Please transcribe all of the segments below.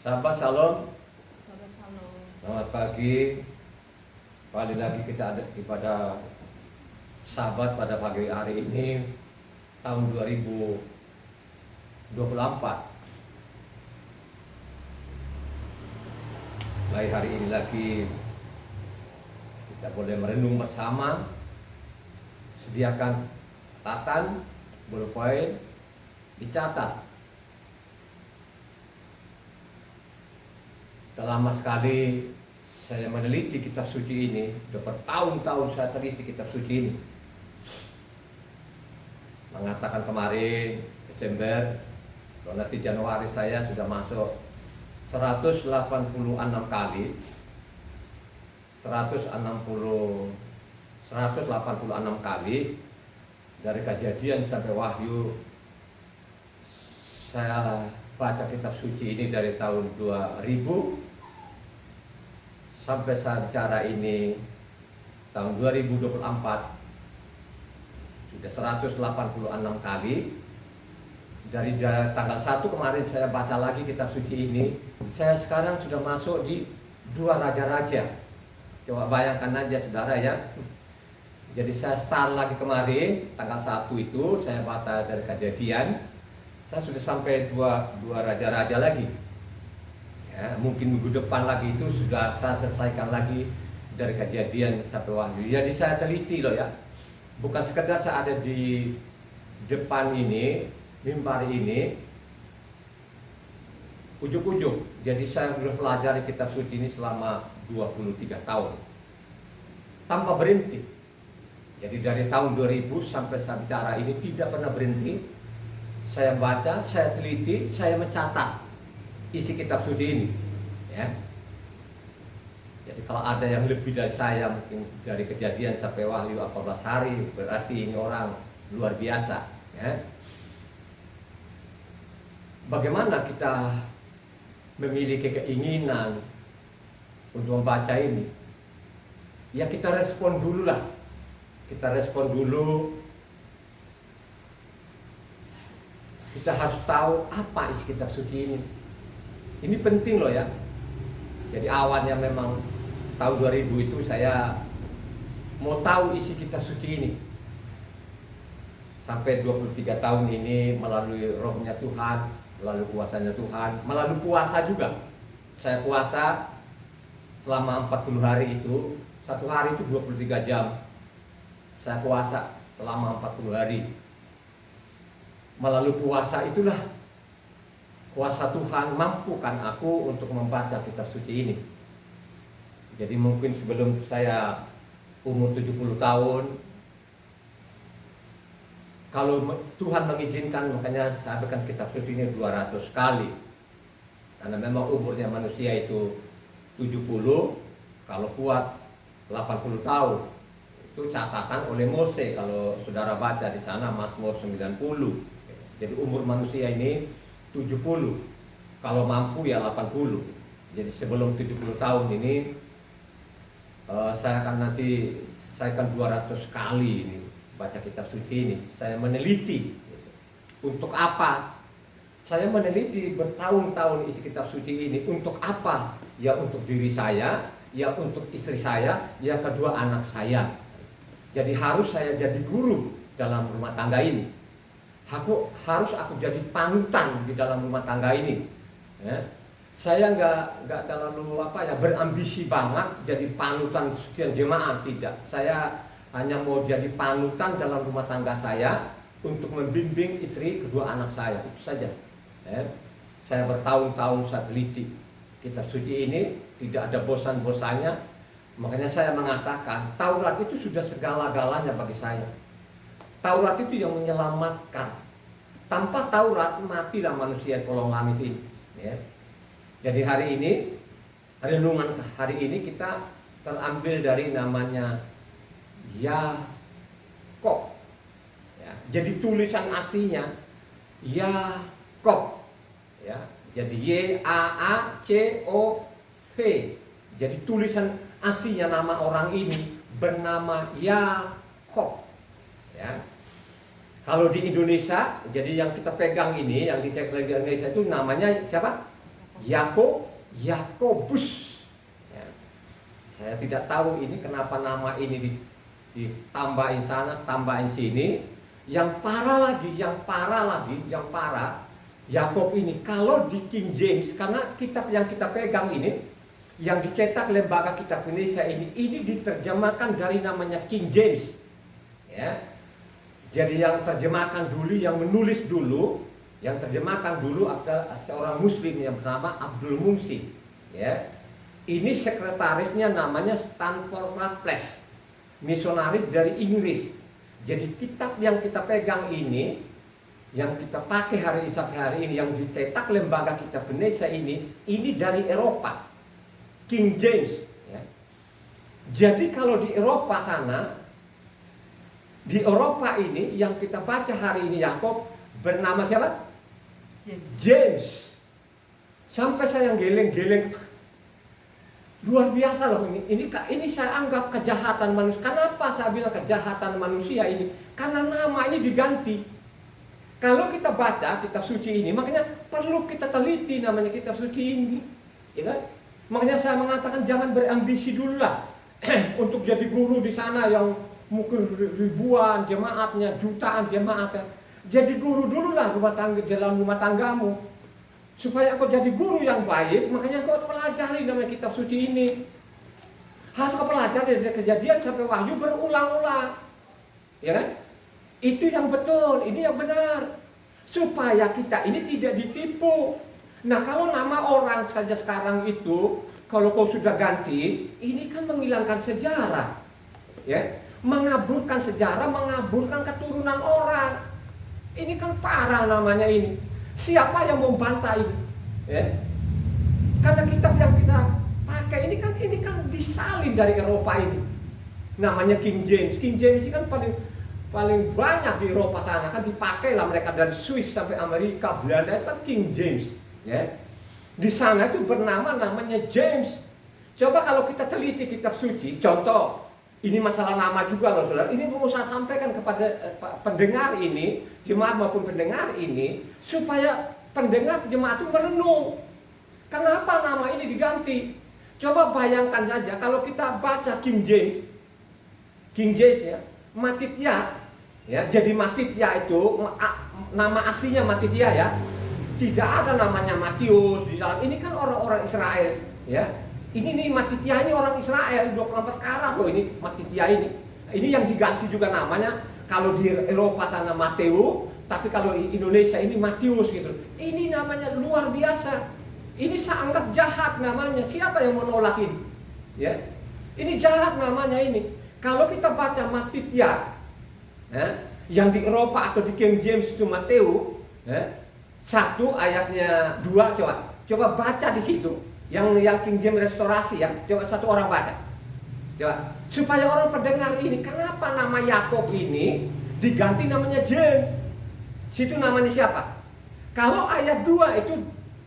Sahabat Shalom, Sahabat Shalom. selamat pagi. Kembali lagi kita ada kepada sahabat pada pagi hari ini tahun 2024. Mulai hari ini lagi kita boleh merenung bersama. Sediakan catatan, bolpoin, dicatat. Sudah lama sekali saya meneliti kitab suci ini. Sudah bertahun-tahun saya teliti kitab suci ini. Mengatakan kemarin Desember, nanti Januari saya sudah masuk 186 kali. 186 kali dari Kejadian sampai Wahyu. Saya baca kitab suci ini dari tahun 2000 sampai saat bicara ini tahun 2024 sudah 186 kali. Dari tanggal 1 kemarin saya baca lagi kitab suci ini. Saya sekarang sudah masuk di 2 raja-raja. Coba bayangkan aja saudara ya. Jadi saya start lagi kemarin tanggal 1 itu saya baca dari Kejadian. Saya sudah sampai dua raja-raja lagi. Ya, mungkin minggu depan lagi itu sudah saya selesaikan lagi dari Kejadian sampai Wahyu. Jadi saya teliti loh ya. Bukan sekedar saya ada di depan ini, mimbar ini, ujuk-ujuk. Jadi saya sudah pelajari kitab suci ini selama 23 tahun. Tanpa berhenti. Jadi dari tahun 2000 sampai saya bicara ini tidak pernah berhenti. Saya baca, saya teliti, saya mencatat isi kitab suci ini, ya. Jadi kalau ada yang lebih dari saya, mungkin dari Kejadian sampai Wahyu 14 hari, berarti ini orang luar biasa, ya. Bagaimana kita memiliki keinginan untuk membaca ini? Ya kita respon dulu lah, kita respon dulu. Kita harus tahu apa isi kitab suci ini. Ini penting loh ya. Jadi awalnya memang tahun 2000 itu saya mau tahu isi kitab suci ini. Sampai 23 tahun ini melalui rohnya Tuhan, melalui kuasanya Tuhan, melalui puasa juga. Saya puasa selama 40 hari itu, satu hari itu 23 jam. Saya puasa selama 40 hari. Melalui puasa itulah kuasa Tuhan mampukan aku untuk membaca kitab suci ini. Jadi mungkin sebelum saya umur 70 tahun, kalau Tuhan mengizinkan, makanya saya bacakan kitab suci ini 200 kali. Karena memang umurnya manusia itu 70, kalau kuat 80 tahun. Itu catatan oleh Mose kalau saudara baca di sana Mazmur 90. Jadi umur manusia ini 70, kalau mampu ya 80. Jadi sebelum 70 tahun ini saya akan 200 kali ini baca kitab suci ini. Saya meneliti. Untuk apa? Saya meneliti bertahun-tahun isi kitab suci ini. Untuk apa? Ya untuk diri saya, ya untuk istri saya, ya kedua anak saya. Jadi harus saya jadi guru dalam rumah tangga ini. Harus aku jadi panutan di dalam rumah tangga ini. Ya. Saya nggak terlalu berambisi banget jadi panutan sekian jemaat, tidak. Saya hanya mau jadi panutan dalam rumah tangga saya untuk membimbing istri kedua anak saya, itu saja. Ya. Saya bertahun-tahun saya teliti kitab suci ini, tidak ada bosan-bosannya. Makanya saya mengatakan Taurat itu sudah segala-galanya bagi saya. Taurat itu yang menyelamatkan. Tanpa Taurat matilah manusia di kolong langit ini. Ya. Jadi hari ini, renungan hari ini kita terambil dari namanya Yakob. Ya. Jadi tulisan aslinya Yakob. Ya. Jadi Y-A-A-C-O-V. Jadi tulisan aslinya nama orang ini bernama Yakob. Ya. Kalau di Indonesia, jadi yang kita pegang ini, yang di Indonesia itu namanya siapa? Yakobus. Ya. Saya tidak tahu ini kenapa nama ini ditambahin sana, tambahin sini. Yang parah lagi, Yakob ini kalau di King James, karena kitab yang kita pegang ini, yang dicetak Lembaga Kitab Indonesia ini diterjemahkan dari namanya King James. Ya. Jadi yang terjemahkan dulu, yang menulis dulu, yang terjemahkan dulu adalah seorang Muslim yang bernama Abdul Mungsi. Ya. Ini sekretarisnya namanya Stanford Raffles, misionaris dari Inggris. Jadi kitab yang kita pegang ini, yang kita pakai hari ini sampai hari ini, yang dicetak Lembaga Kitab Indonesia ini dari Eropa, King James. Ya. Jadi kalau di Eropa sana, di Eropa ini yang kita baca hari ini Yakob bernama siapa? James. Sampai saya geleng-geleng. Luar biasa loh ini. Ini saya anggap kejahatan manusia. Kenapa saya bilang kejahatan manusia ini? Karena nama ini diganti. Kalau kita baca kitab suci ini, makanya perlu kita teliti namanya kitab suci ini, ya kan? Makanya saya mengatakan jangan berambisi dulu lah untuk jadi guru di sana yang mungkin ribuan jemaatnya, jutaan jemaatnya. Jadi guru dulu lah dalam rumah tanggamu. Supaya kau jadi guru yang baik, makanya kau pelajari namanya kitab suci ini. Harus kau pelajari dari Kejadian sampai Wahyu berulang-ulang. Ya kan? Itu yang betul, ini yang benar. Supaya kita ini tidak ditipu. Nah, kalau nama orang saja sekarang itu, kalau kau sudah ganti, ini kan menghilangkan sejarah. Ya, mengaburkan sejarah, mengaburkan keturunan orang. Ini kan parah namanya ini. Siapa yang membantah ini? Ya. Karena kitab yang kita pakai ini kan disalin dari Eropa ini. Namanya King James. King James ini kan paling banyak di Eropa sana, kan dipakai lah mereka dari Swiss sampai Amerika, Belanda itu kan King James. Ya. Di sana itu namanya James. Coba kalau kita teliti kitab suci, contoh, ini masalah nama juga loh saudara. Ini mau saya sampaikan kepada pendengar ini, jemaat maupun pendengar ini, supaya pendengar jemaat itu merenung. Kenapa nama ini diganti? Coba bayangkan saja kalau kita baca King James ya, Matitya, ya, jadi Matitya itu nama aslinya Matitya ya. Tidak ada namanya Matius di dalam. Ini kan orang-orang Israel, ya. Ini nih Matitya ini orang Israel 24 karat loh ini Matitya ini. Ini yang diganti juga namanya. Kalau di Eropa sana Mateo, tapi kalau di Indonesia ini Matius gitu. Ini namanya luar biasa. Ini saya anggap jahat namanya. Siapa yang menolak ini? Ya. Ini jahat namanya ini. Kalau kita baca Matitya, ya, yang di Eropa atau di King James itu Mateo, ya, 1 ayatnya 2 coba baca di situ. Yang King James restorasi ya, coba satu orang baca. Coba supaya orang pendengar ini, kenapa nama Yakob ini diganti namanya James? Situ namanya siapa? Kalau ayat 2 itu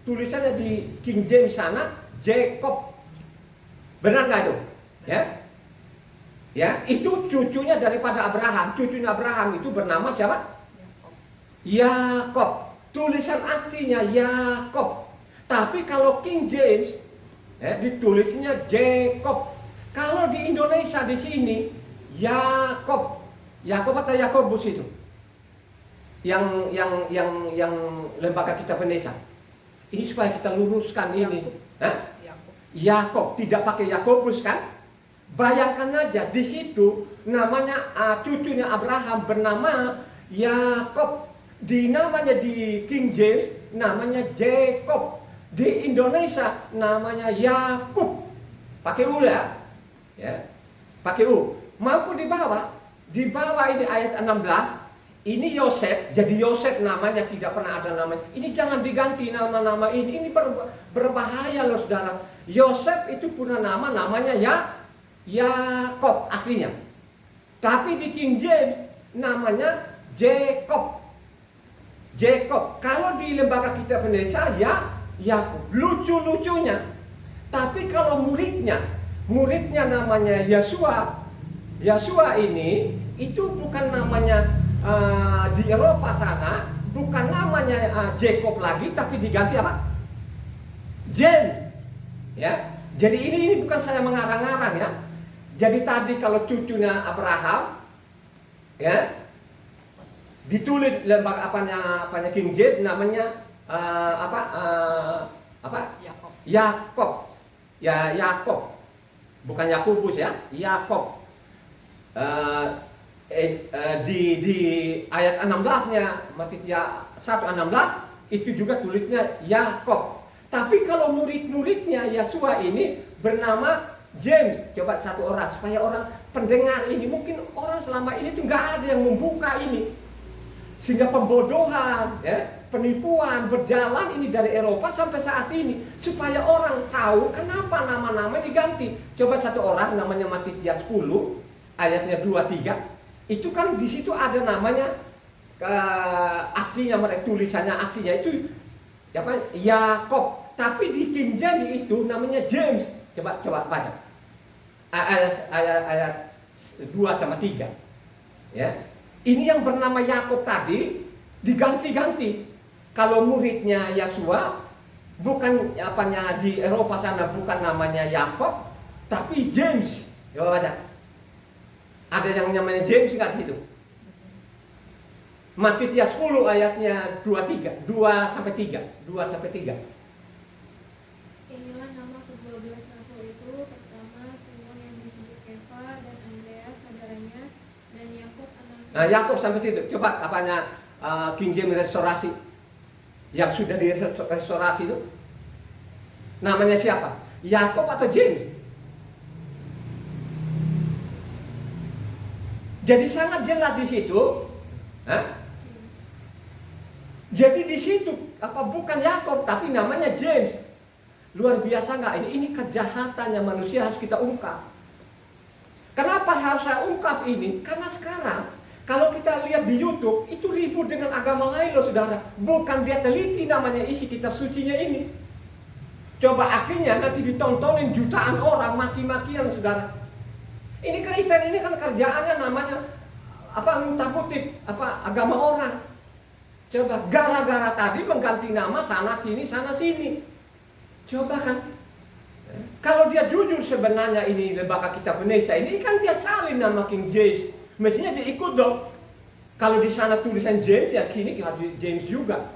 tulisannya di King James sana Jacob. Benar nggak itu? Ya. Ya, itu cucunya daripada Abraham. Cucunya Abraham itu bernama siapa? Yakob. Tulisan aslinya Yakob. Tapi kalau King James ditulisnya Jacob. Kalau di Indonesia di sini Yakob. Yakob atau Yakobus itu? Yang Lembaga Kitab Indonesia. Ini supaya kita luruskan ini. Yakob, tidak pakai Yakobus kan? Bayangkan aja di situ namanya cucunya Abraham bernama Yakob. Namanya di King James namanya Jacob. Di Indonesia namanya Yakub. Pakai U ya. Ya. Pakai U. Maupun di bawah ini ayat 16, ini Yosef, jadi Yosef namanya tidak pernah ada namanya. Ini jangan diganti nama-nama ini. Ini berbahaya loh saudara. Yosef itu punya namanya Yakob aslinya. Tapi di King James namanya Jacob. Jacob. Kalau di Lembaga Kitab Indonesia Yakub. Lucu-lucunya. Tapi kalau muridnya namanya Yosua. Yosua ini itu bukan namanya di Eropa sana, bukan namanya Jacob lagi, tapi diganti apa? James. Ya. Jadi ini bukan saya mengarang-arang ya. Jadi tadi kalau cucunya Abraham ya ditulis lembaga apanya King James namanya Yakob. Yakob. Ya Yakob. Bukan Yakobus ya, Yakob. Di ayat 16-nya Matius 1:16 itu juga tulisnya Yakob. Tapi kalau murid-muridnya Yesua ini bernama James. Coba satu orang supaya orang pendengar ini, mungkin orang selama ini tuh nggak ada yang membuka ini, sehingga pembodohan, ya, penipuan berjalan ini dari Eropa sampai saat ini, supaya orang tahu kenapa nama-nama diganti. Coba satu orang namanya Matius 10 ayatnya 2-3, itu kan di situ ada namanya aslinya mereka tulisannya aslinya itu apa Yakob, tapi di King James itu namanya James. Coba baca ayat 2-3 ya. Ini yang bernama Yakob tadi diganti-ganti. Kalau muridnya Yesua bukan apanya di Eropa sana bukan namanya Yakob tapi James. Coba baca. Ada yang namanya James nggak di situ? Matius 10 ayatnya 2-3, 2-3. Inilah nama ke-12 rasul itu, pertama Simon yang disebut Kefa, dan Andreas saudaranya, dan Yakob anak Nah, Yakob sampai situ. Coba apanya King James restorasi yang sudah direstorasi itu namanya siapa? Yakob atau James? Jadi sangat jelas di situ. Hah? James. Jadi di situ bukan Yakob tapi namanya James. Luar biasa nggak ini? Ini kejahatan yang manusia harus kita ungkap. Kenapa harus saya ungkap ini? Karena sekarang kalau kita lihat di YouTube itu ribut dengan agama lain loh saudara. Bukan dia teliti namanya isi kitab sucinya ini. Coba akhirnya nanti ditontonin jutaan orang maki-makian saudara. Ini Kristen ini kan kerjaannya namanya ngutip agama orang. Coba gara-gara tadi mengganti nama sana sini. Coba kan. Kalau dia jujur sebenarnya ini lembaga kitab Indonesia ini kan dia salin nama King James. Mestinya dia ikut dong. Kalau di sana tulisan James ya kini harus James juga.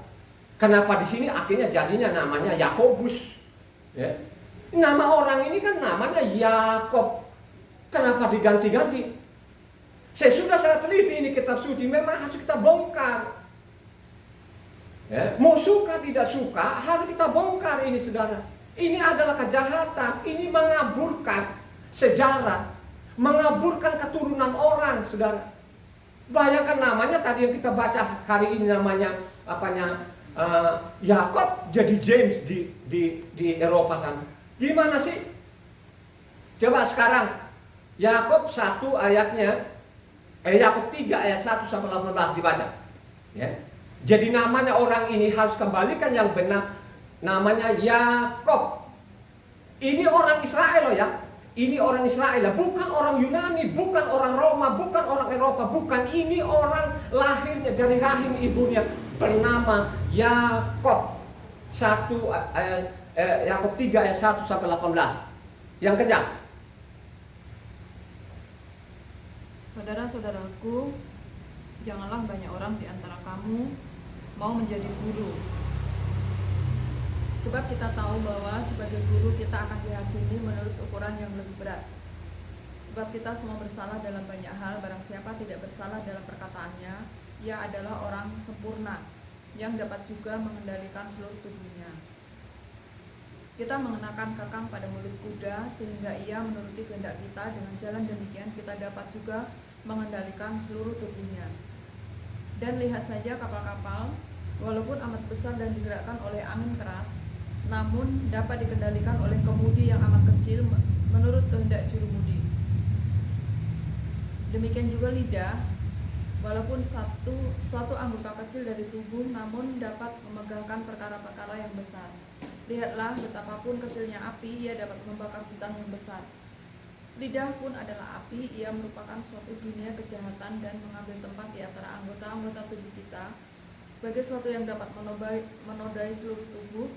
Kenapa di sini akhirnya jadinya namanya Yakobus? Ya. Nama orang ini kan namanya Yakob. Kenapa diganti-ganti? Saya teliti ini kitab suci, memang harus kita bongkar. Ya, mau suka tidak suka harus kita bongkar ini saudara. Ini adalah kejahatan, ini mengaburkan sejarah, mengaburkan keturunan orang saudara. Bayangkan namanya tadi yang kita baca hari ini namanya Yakob jadi James di Eropa sana. Gimana sih? Coba sekarang Yakob 1 ayatnya Yakob 3 ayat 1-18 dibaca. Ya. Jadi namanya orang ini harus kembalikan yang benar. Namanya Yakob. Ini orang Israel loh ya. Ini orang Israel, bukan orang Yunani, bukan orang Roma, bukan orang Eropa, bukan. Ini orang lahirnya dari rahim ibunya bernama Yakob. Yakob 3 ayat 1-18. Yang kenyang. Saudara-saudaraku, janganlah banyak orang di antara kamu mau menjadi guru. Sebab kita tahu bahwa sebagai guru kita akan dihakimi menurut ukuran yang lebih berat. Sebab kita semua bersalah dalam banyak hal, barang siapa tidak bersalah dalam perkataannya, ia adalah orang sempurna, yang dapat juga mengendalikan seluruh tubuhnya. Kita mengenakan kekang pada mulut kuda, sehingga ia menuruti kehendak kita. Dengan jalan demikian kita dapat juga mengendalikan seluruh tubuhnya. Dan lihat saja kapal-kapal, walaupun amat besar dan digerakkan oleh angin keras, namun dapat dikendalikan oleh kemudi yang amat kecil menurut kehendak jurumudi. Demikian juga lidah, walaupun suatu anggota kecil dari tubuh, namun dapat memegahkan perkara-perkara yang besar. Lihatlah, betapapun kecilnya api, ia dapat membakar hutan yang besar. Lidah pun adalah api, ia merupakan suatu dunia kejahatan dan mengambil tempat di antara anggota-anggota tubuh kita sebagai suatu yang dapat menodai seluruh tubuh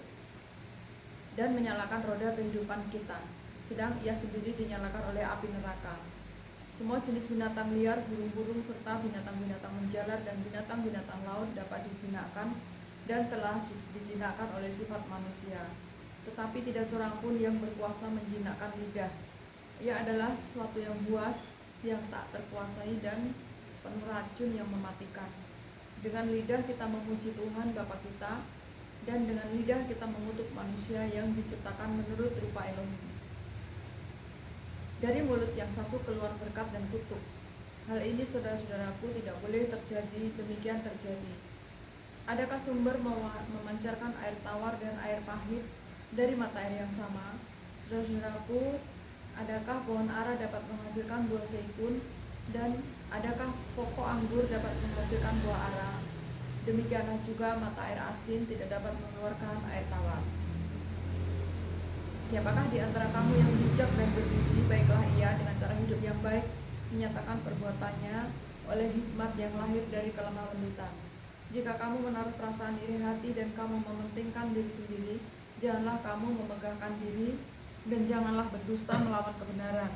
dan menyalakan roda kehidupan kita, sedang ia sendiri dinyalakan oleh api neraka. Semua jenis binatang liar, burung-burung, serta binatang-binatang menjalar dan binatang-binatang laut dapat dijinakkan dan telah dijinakkan oleh sifat manusia. Tetapi tidak seorang pun yang berkuasa menjinakkan lidah. Ia adalah sesuatu yang buas, yang tak terkuasai dan penuh racun yang mematikan. Dengan lidah kita memuji Tuhan Bapa kita, dan dengan lidah kita mengutuk manusia yang diciptakan menurut rupa Elohim. Dari mulut yang satu keluar berkat dan kutuk. Hal ini saudara-saudaraku tidak boleh terjadi, demikian terjadi. Adakah sumber memancarkan air tawar dan air pahit dari mata air yang sama? Saudara-saudaraku, adakah pohon ara dapat menghasilkan buah zaitun, dan adakah pokok anggur dapat menghasilkan buah ara? Demikianlah juga mata air asin tidak dapat mengeluarkan air tawar. Siapakah di antara kamu yang bijak dan berbudi, baiklah ia dengan cara hidup yang baik menyatakan perbuatannya oleh hikmat yang lahir dari kelemah lembutan. Jika kamu menaruh perasaan iri hati dan kamu mementingkan diri sendiri, janganlah kamu memegahkan diri dan janganlah berdusta melawan kebenaran.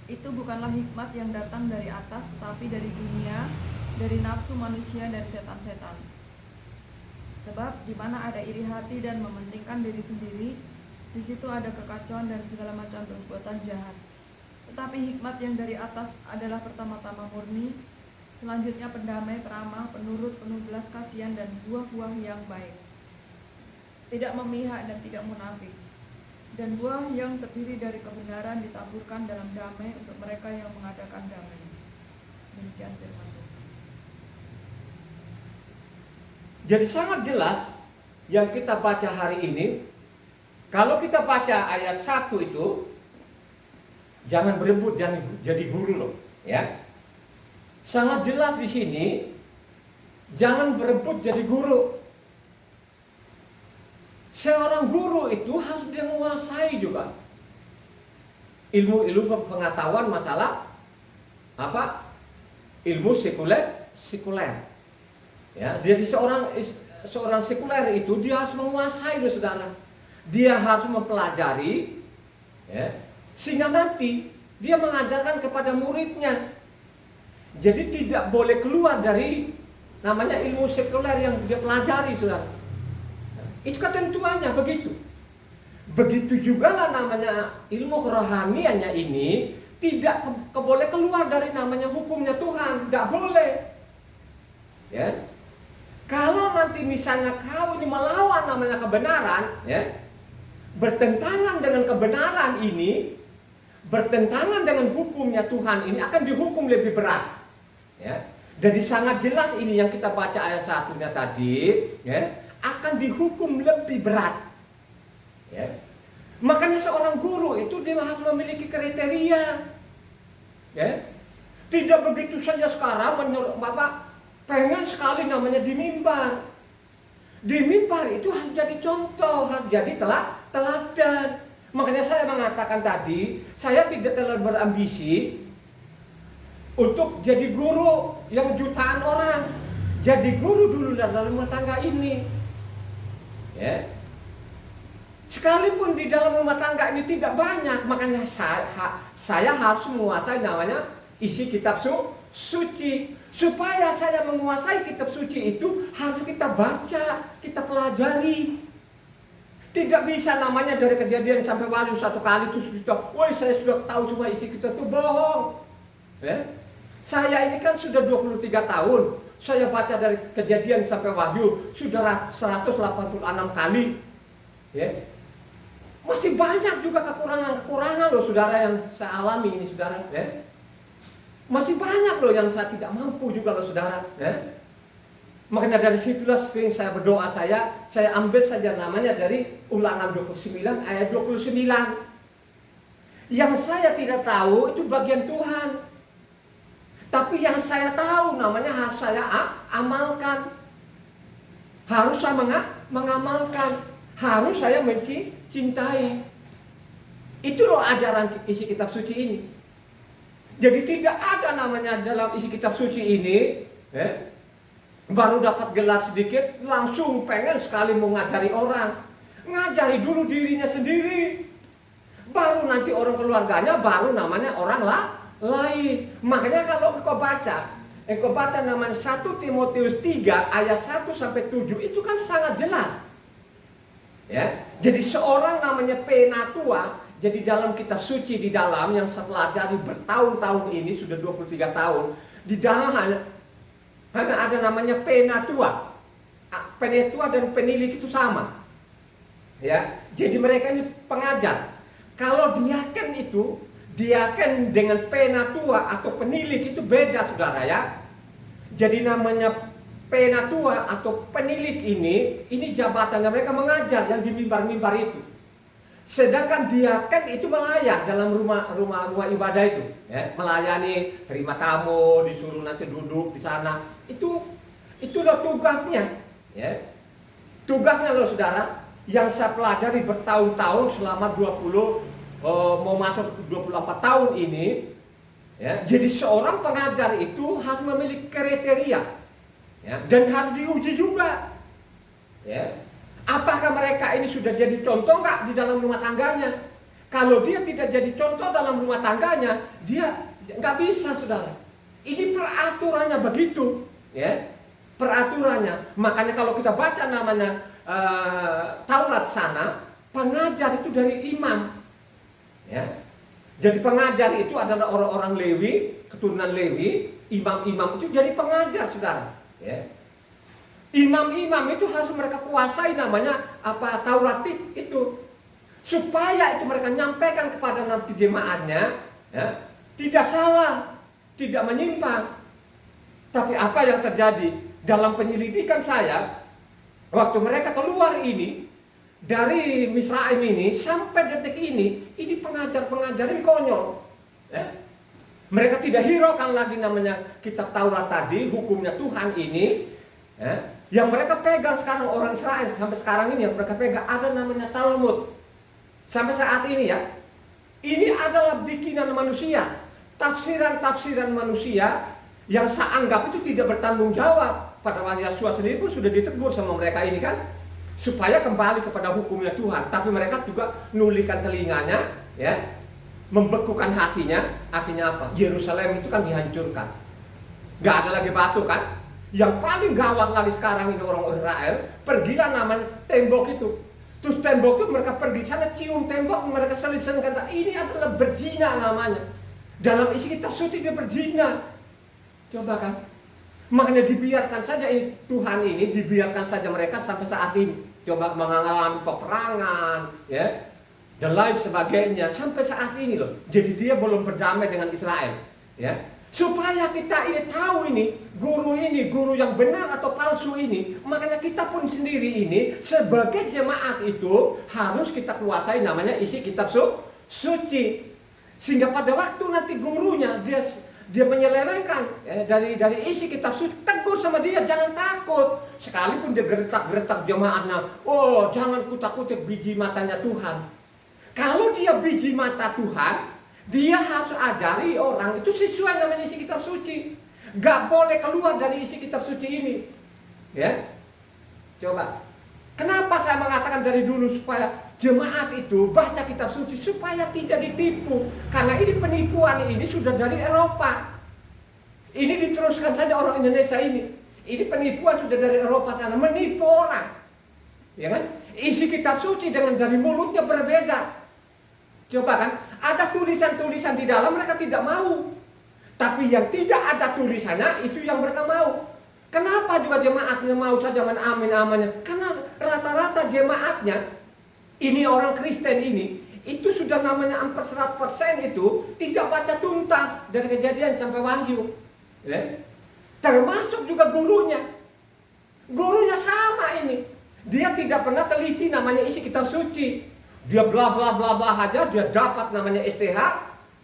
Itu bukanlah hikmat yang datang dari atas, tetapi dari dunia, dari nafsu manusia, dari setan-setan. Sebab di mana ada iri hati dan mementingkan diri sendiri, di situ ada kekacauan dan segala macam perbuatan jahat. Tetapi hikmat yang dari atas adalah pertama-tama murni, selanjutnya pendamai, peramah, penurut, penuh belas kasihan dan buah-buah yang baik. Tidak memihak dan tidak munafik. Dan buah yang terdiri dari kebenaran ditaburkan dalam damai untuk mereka yang mengadakan damai. Demikian firman Tuhan. Jadi sangat jelas yang kita baca hari ini. Kalau kita baca ayat 1 itu, jangan berebut jadi guru loh, ya. Sangat jelas di sini, jangan berebut jadi guru. Seorang guru itu harus dia menguasai juga ilmu-ilmu pengetahuan masalah apa? Ilmu sekuler. Ya, jadi seorang sekuler itu dia harus menguasai loh, saudara. Dia harus mempelajari, ya, sehingga nanti dia mengajarkan kepada muridnya. Jadi tidak boleh keluar dari namanya ilmu sekuler yang dia pelajari, saudara. Itu ketentuannya begitu. Begitu juga lah namanya ilmu kerohaniannya ini tidak boleh keluar dari namanya hukumnya Tuhan, tidak boleh. Ya. Kalau nanti misalnya kau ini melawan namanya kebenaran, ya, bertentangan dengan kebenaran ini, bertentangan dengan hukumnya Tuhan ini akan dihukum lebih berat. Ya. Jadi sangat jelas ini yang kita baca ayat 1-nya tadi, ya, akan dihukum lebih berat. Ya. Makanya seorang guru itu dia harus memiliki kriteria. Ya. Tidak begitu saja sekarang pengen sekali namanya di mimbar. Di mimbar itu harus jadi contoh, harus jadi teladan. Makanya saya mengatakan tadi, saya tidak terlalu berambisi untuk jadi guru yang jutaan orang. Jadi guru dulu dalam rumah tangga ini. Ya. Sekalipun di dalam rumah tangga ini tidak banyak, makanya saya harus menguasai namanya isi kitab suci. Supaya saya menguasai kitab suci itu harus kita baca, kita pelajari. Tidak bisa namanya dari Kejadian sampai Wahyu satu kali terus kita, woi saya sudah tahu semua isi kitab itu, bohong. Ya. Saya ini kan sudah 23 tahun. Saya baca dari Kejadian sampai Wahyu sudah 186 kali. Ya. Masih banyak juga kekurangan-kekurangan loh saudara yang saya alami ini saudara. Ya. Masih banyak loh yang saya tidak mampu juga loh saudara. Ya. Makanya dari situlah sering saya berdoa saya ambil saja namanya dari Ulangan 29 ayat 29. Yang saya tidak tahu itu bagian Tuhan. Tapi yang saya tahu namanya harus saya amalkan. Harus saya mengamalkan. Harus saya mencintai. Itu loh ajaran isi kitab suci ini. Jadi tidak ada namanya dalam isi kitab suci ini, baru dapat gelar sedikit, langsung pengen sekali mengajari orang. ngajari dulu dirinya sendiri. Baru nanti orang keluarganya, baru namanya orang lain. Makanya kalau engkau baca namanya 1 Timotius 3 ayat 1 sampai 7 itu kan sangat jelas. Ya, jadi seorang namanya penatua, jadi dalam kitab suci di dalam yang saya pelajari bertahun-tahun ini sudah 23 tahun, di dalam hanya ada namanya penatua. Penatua dan penilik itu sama. Ya, jadi mereka ini pengajar. Kalau diaken dengan penatua atau penilik itu beda, saudara ya. Jadi namanya penatua atau penilik ini jabatannya mereka mengajar yang di mimbar-mimbar itu. Sedangkan diaken itu melayan dalam rumah ibadah itu, ya, melayani, terima tamu, disuruh nanti duduk di sana. Itu udah tugasnya, ya. Tugasnya loh saudara, yang saya pelajari bertahun-tahun selama mau masuk 24 tahun ini, ya. Jadi seorang pengajar itu harus memiliki kriteria, ya, dan harus diuji juga, ya. Apakah mereka ini sudah jadi contoh nggak di dalam rumah tangganya? Kalau dia tidak jadi contoh dalam rumah tangganya, dia nggak bisa, saudara. Ini peraturannya begitu, ya, peraturannya. Makanya kalau kita baca namanya Taurat sana, pengajar itu dari imam, ya. Jadi pengajar itu adalah orang-orang Lewi, keturunan Lewi. Imam-imam itu jadi pengajar, saudara, ya. Imam-imam itu harus mereka kuasai namanya Taurat itu, supaya itu mereka nyampaikan kepada nanti jemaatnya, ya, tidak salah, tidak menyimpang. Tapi apa yang terjadi dalam penyelidikan saya, waktu mereka keluar ini dari Misraim ini sampai detik ini pengajar-pengajar ini konyol, ya. Mereka tidak hiraukan lagi namanya kitab Taurat tadi, hukumnya Tuhan ini, ya. Yang mereka pegang sekarang orang Israel sampai sekarang ini, yang mereka pegang ada namanya Talmud. Sampai saat ini, ya, ini adalah bikinan manusia, tafsiran-tafsiran manusia yang saya anggap itu tidak bertanggung jawab. Pada waktu Yosua sendiri pun sudah ditegur sama mereka ini kan, supaya kembali kepada hukumnya Tuhan. Tapi mereka juga nulikan telinganya, ya, membekukan hatinya. Akhirnya apa? Yerusalem itu kan dihancurkan. Gak ada lagi batu kan. Yang paling gawat lagi sekarang ini orang Israel, pergilah namanya tembok itu. Terus tembok itu mereka pergi sana, cium tembok, mereka selip-selip kata ini adalah berzina namanya. Dalam isi kitab suci dia berzina. Coba kan. Makanya dibiarkan saja ini, Tuhan ini dibiarkan saja mereka sampai saat ini. Coba mengalami peperangan, ya, dan lain sebagainya sampai saat ini loh. Jadi dia belum berdamai dengan Israel, ya. Supaya kita tahu ini guru yang benar atau palsu ini. Makanya kita pun sendiri ini sebagai jemaat itu harus kita kuasai namanya isi kitab suci. Sehingga pada waktu nanti gurunya dia menyelewengkan, ya, dari isi kitab suci, tegur sama dia, jangan takut. Sekalipun dia geretak-geretak jemaatnya, oh jangan kutak-kutik biji matanya Tuhan. Kalau dia biji mata Tuhan, dia harus ajari orang itu sesuai namanya isi kitab suci. Gak boleh keluar dari isi kitab suci ini, ya. Coba, kenapa saya mengatakan dari dulu supaya jemaat itu baca kitab suci supaya tidak ditipu. Karena ini penipuan ini sudah dari Eropa. Ini diteruskan saja orang Indonesia ini. Ini penipuan sudah dari Eropa sana, menipu orang, ya kan? Isi kitab suci dengan dari mulutnya berbeda. Coba kan, ada tulisan-tulisan di dalam mereka tidak mau. Tapi yang tidak ada tulisannya itu yang mereka mau. Kenapa juga jemaatnya mau saja amin-amannya? Karena rata-rata jemaatnya ini orang Kristen ini itu sudah namanya hampir 100% itu tidak baca tuntas dari Kejadian sampai Wahyu, ya. Termasuk juga gurunya. Gurunya sama ini. Dia tidak pernah teliti namanya isi kitab suci. Dia bla bla bla bla aja, dia dapat namanya STH.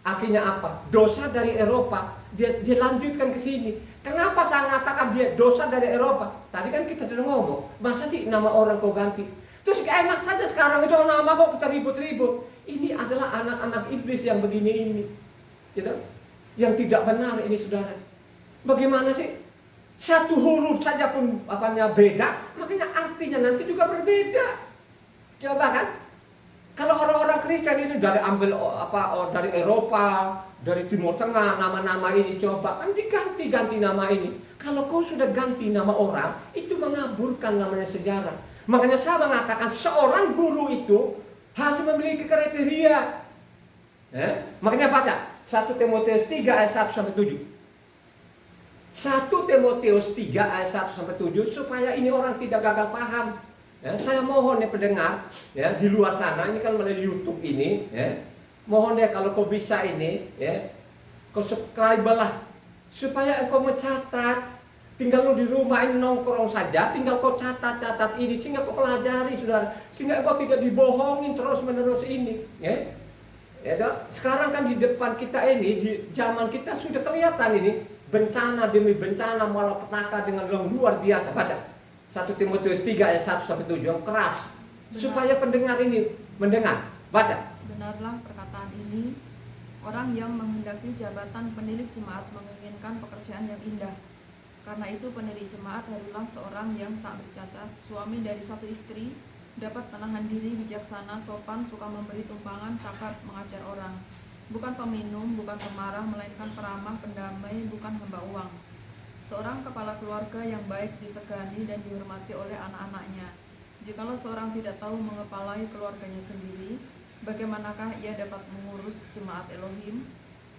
Akhirnya apa? Dosa dari Eropa. Dia lanjutkan ke sini. Kenapa saya mengatakan dia dosa dari Eropa? Tadi kan kita sudah ngomong, masa sih nama orang kau ganti? Terus enak saja sekarang itu nama kok kita ribut-ribut. Ini adalah anak-anak iblis yang begini ini, gitu? Yang tidak benar ini, saudara. Bagaimana sih? Satu huruf saja pun apanya beda, makanya artinya nanti juga berbeda. Coba kan? Kalau orang-orang Kristen itu dari ambil dari Eropa, dari Timur Tengah, nama-nama ini coba kan diganti-ganti nama ini. Kalau kau sudah ganti nama orang, itu mengaburkan namanya sejarah. Makanya saya mengatakan seorang guru itu harus memiliki kriteria. Makanya baca 1 Timotius 3 ayat 1 sampai 7. 1 Timotius 3 ayat 1 sampai 7 supaya ini orang tidak gagal paham. Saya mohon ya pendengar ya di luar sana, ini kan melalui YouTube ini ya. Mohon ya kalau kau bisa ini ya, kau subscribe lah supaya engkau mencatat. Tinggal lu di rumah ini nongkrong saja, tinggal kau catat ini sehingga kau pelajari saudara, sehingga kau tidak dibohongin terus menerus ini ya. Ya, sekarang kan di depan kita ini, di zaman kita sudah kelihatan ini bencana demi bencana, malapetaka dengan yang luar biasa. Baca 1 Timotius 3 ayat 1 sampai 7 yang keras. Benar. Supaya pendengar ini mendengar. Baca. Benarlah perkataan ini, orang yang menghendaki jabatan penilik jemaat menginginkan pekerjaan yang indah. Karena itu pendiri jemaat haruslah seorang yang tak bercacat, suami dari satu istri, dapat menahan diri, bijaksana, sopan, suka memberi tumpangan, cakap, mengajar orang. Bukan peminum, bukan pemarah, melainkan peramah, pendamai, bukan hamba uang. Seorang kepala keluarga yang baik disegani dan dihormati oleh anak-anaknya. Jikalau seorang tidak tahu mengepalai keluarganya sendiri, bagaimanakah ia dapat mengurus jemaat Elohim?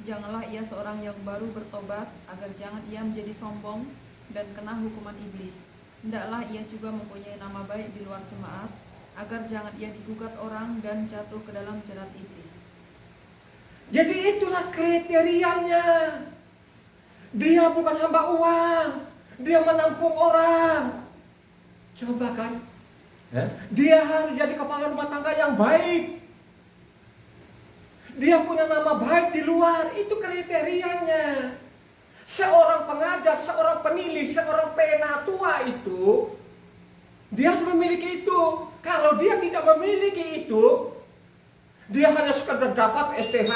Janganlah ia seorang yang baru bertobat, agar jangan ia menjadi sombong dan kena hukuman iblis. Hendaklah ia juga mempunyai nama baik di luar jemaat, agar jangan ia digugat orang dan jatuh ke dalam jerat iblis. Jadi itulah kriterianya. Dia bukan hamba uang, dia menampung orang. Coba kan? Dia harus jadi kepala rumah tangga yang baik. Dia punya nama baik di luar, itu kriterianya. Seorang pengajar, seorang penilik, seorang penatua itu, dia harus memiliki itu. Kalau dia tidak memiliki itu, dia hanya sekedar dapat STH.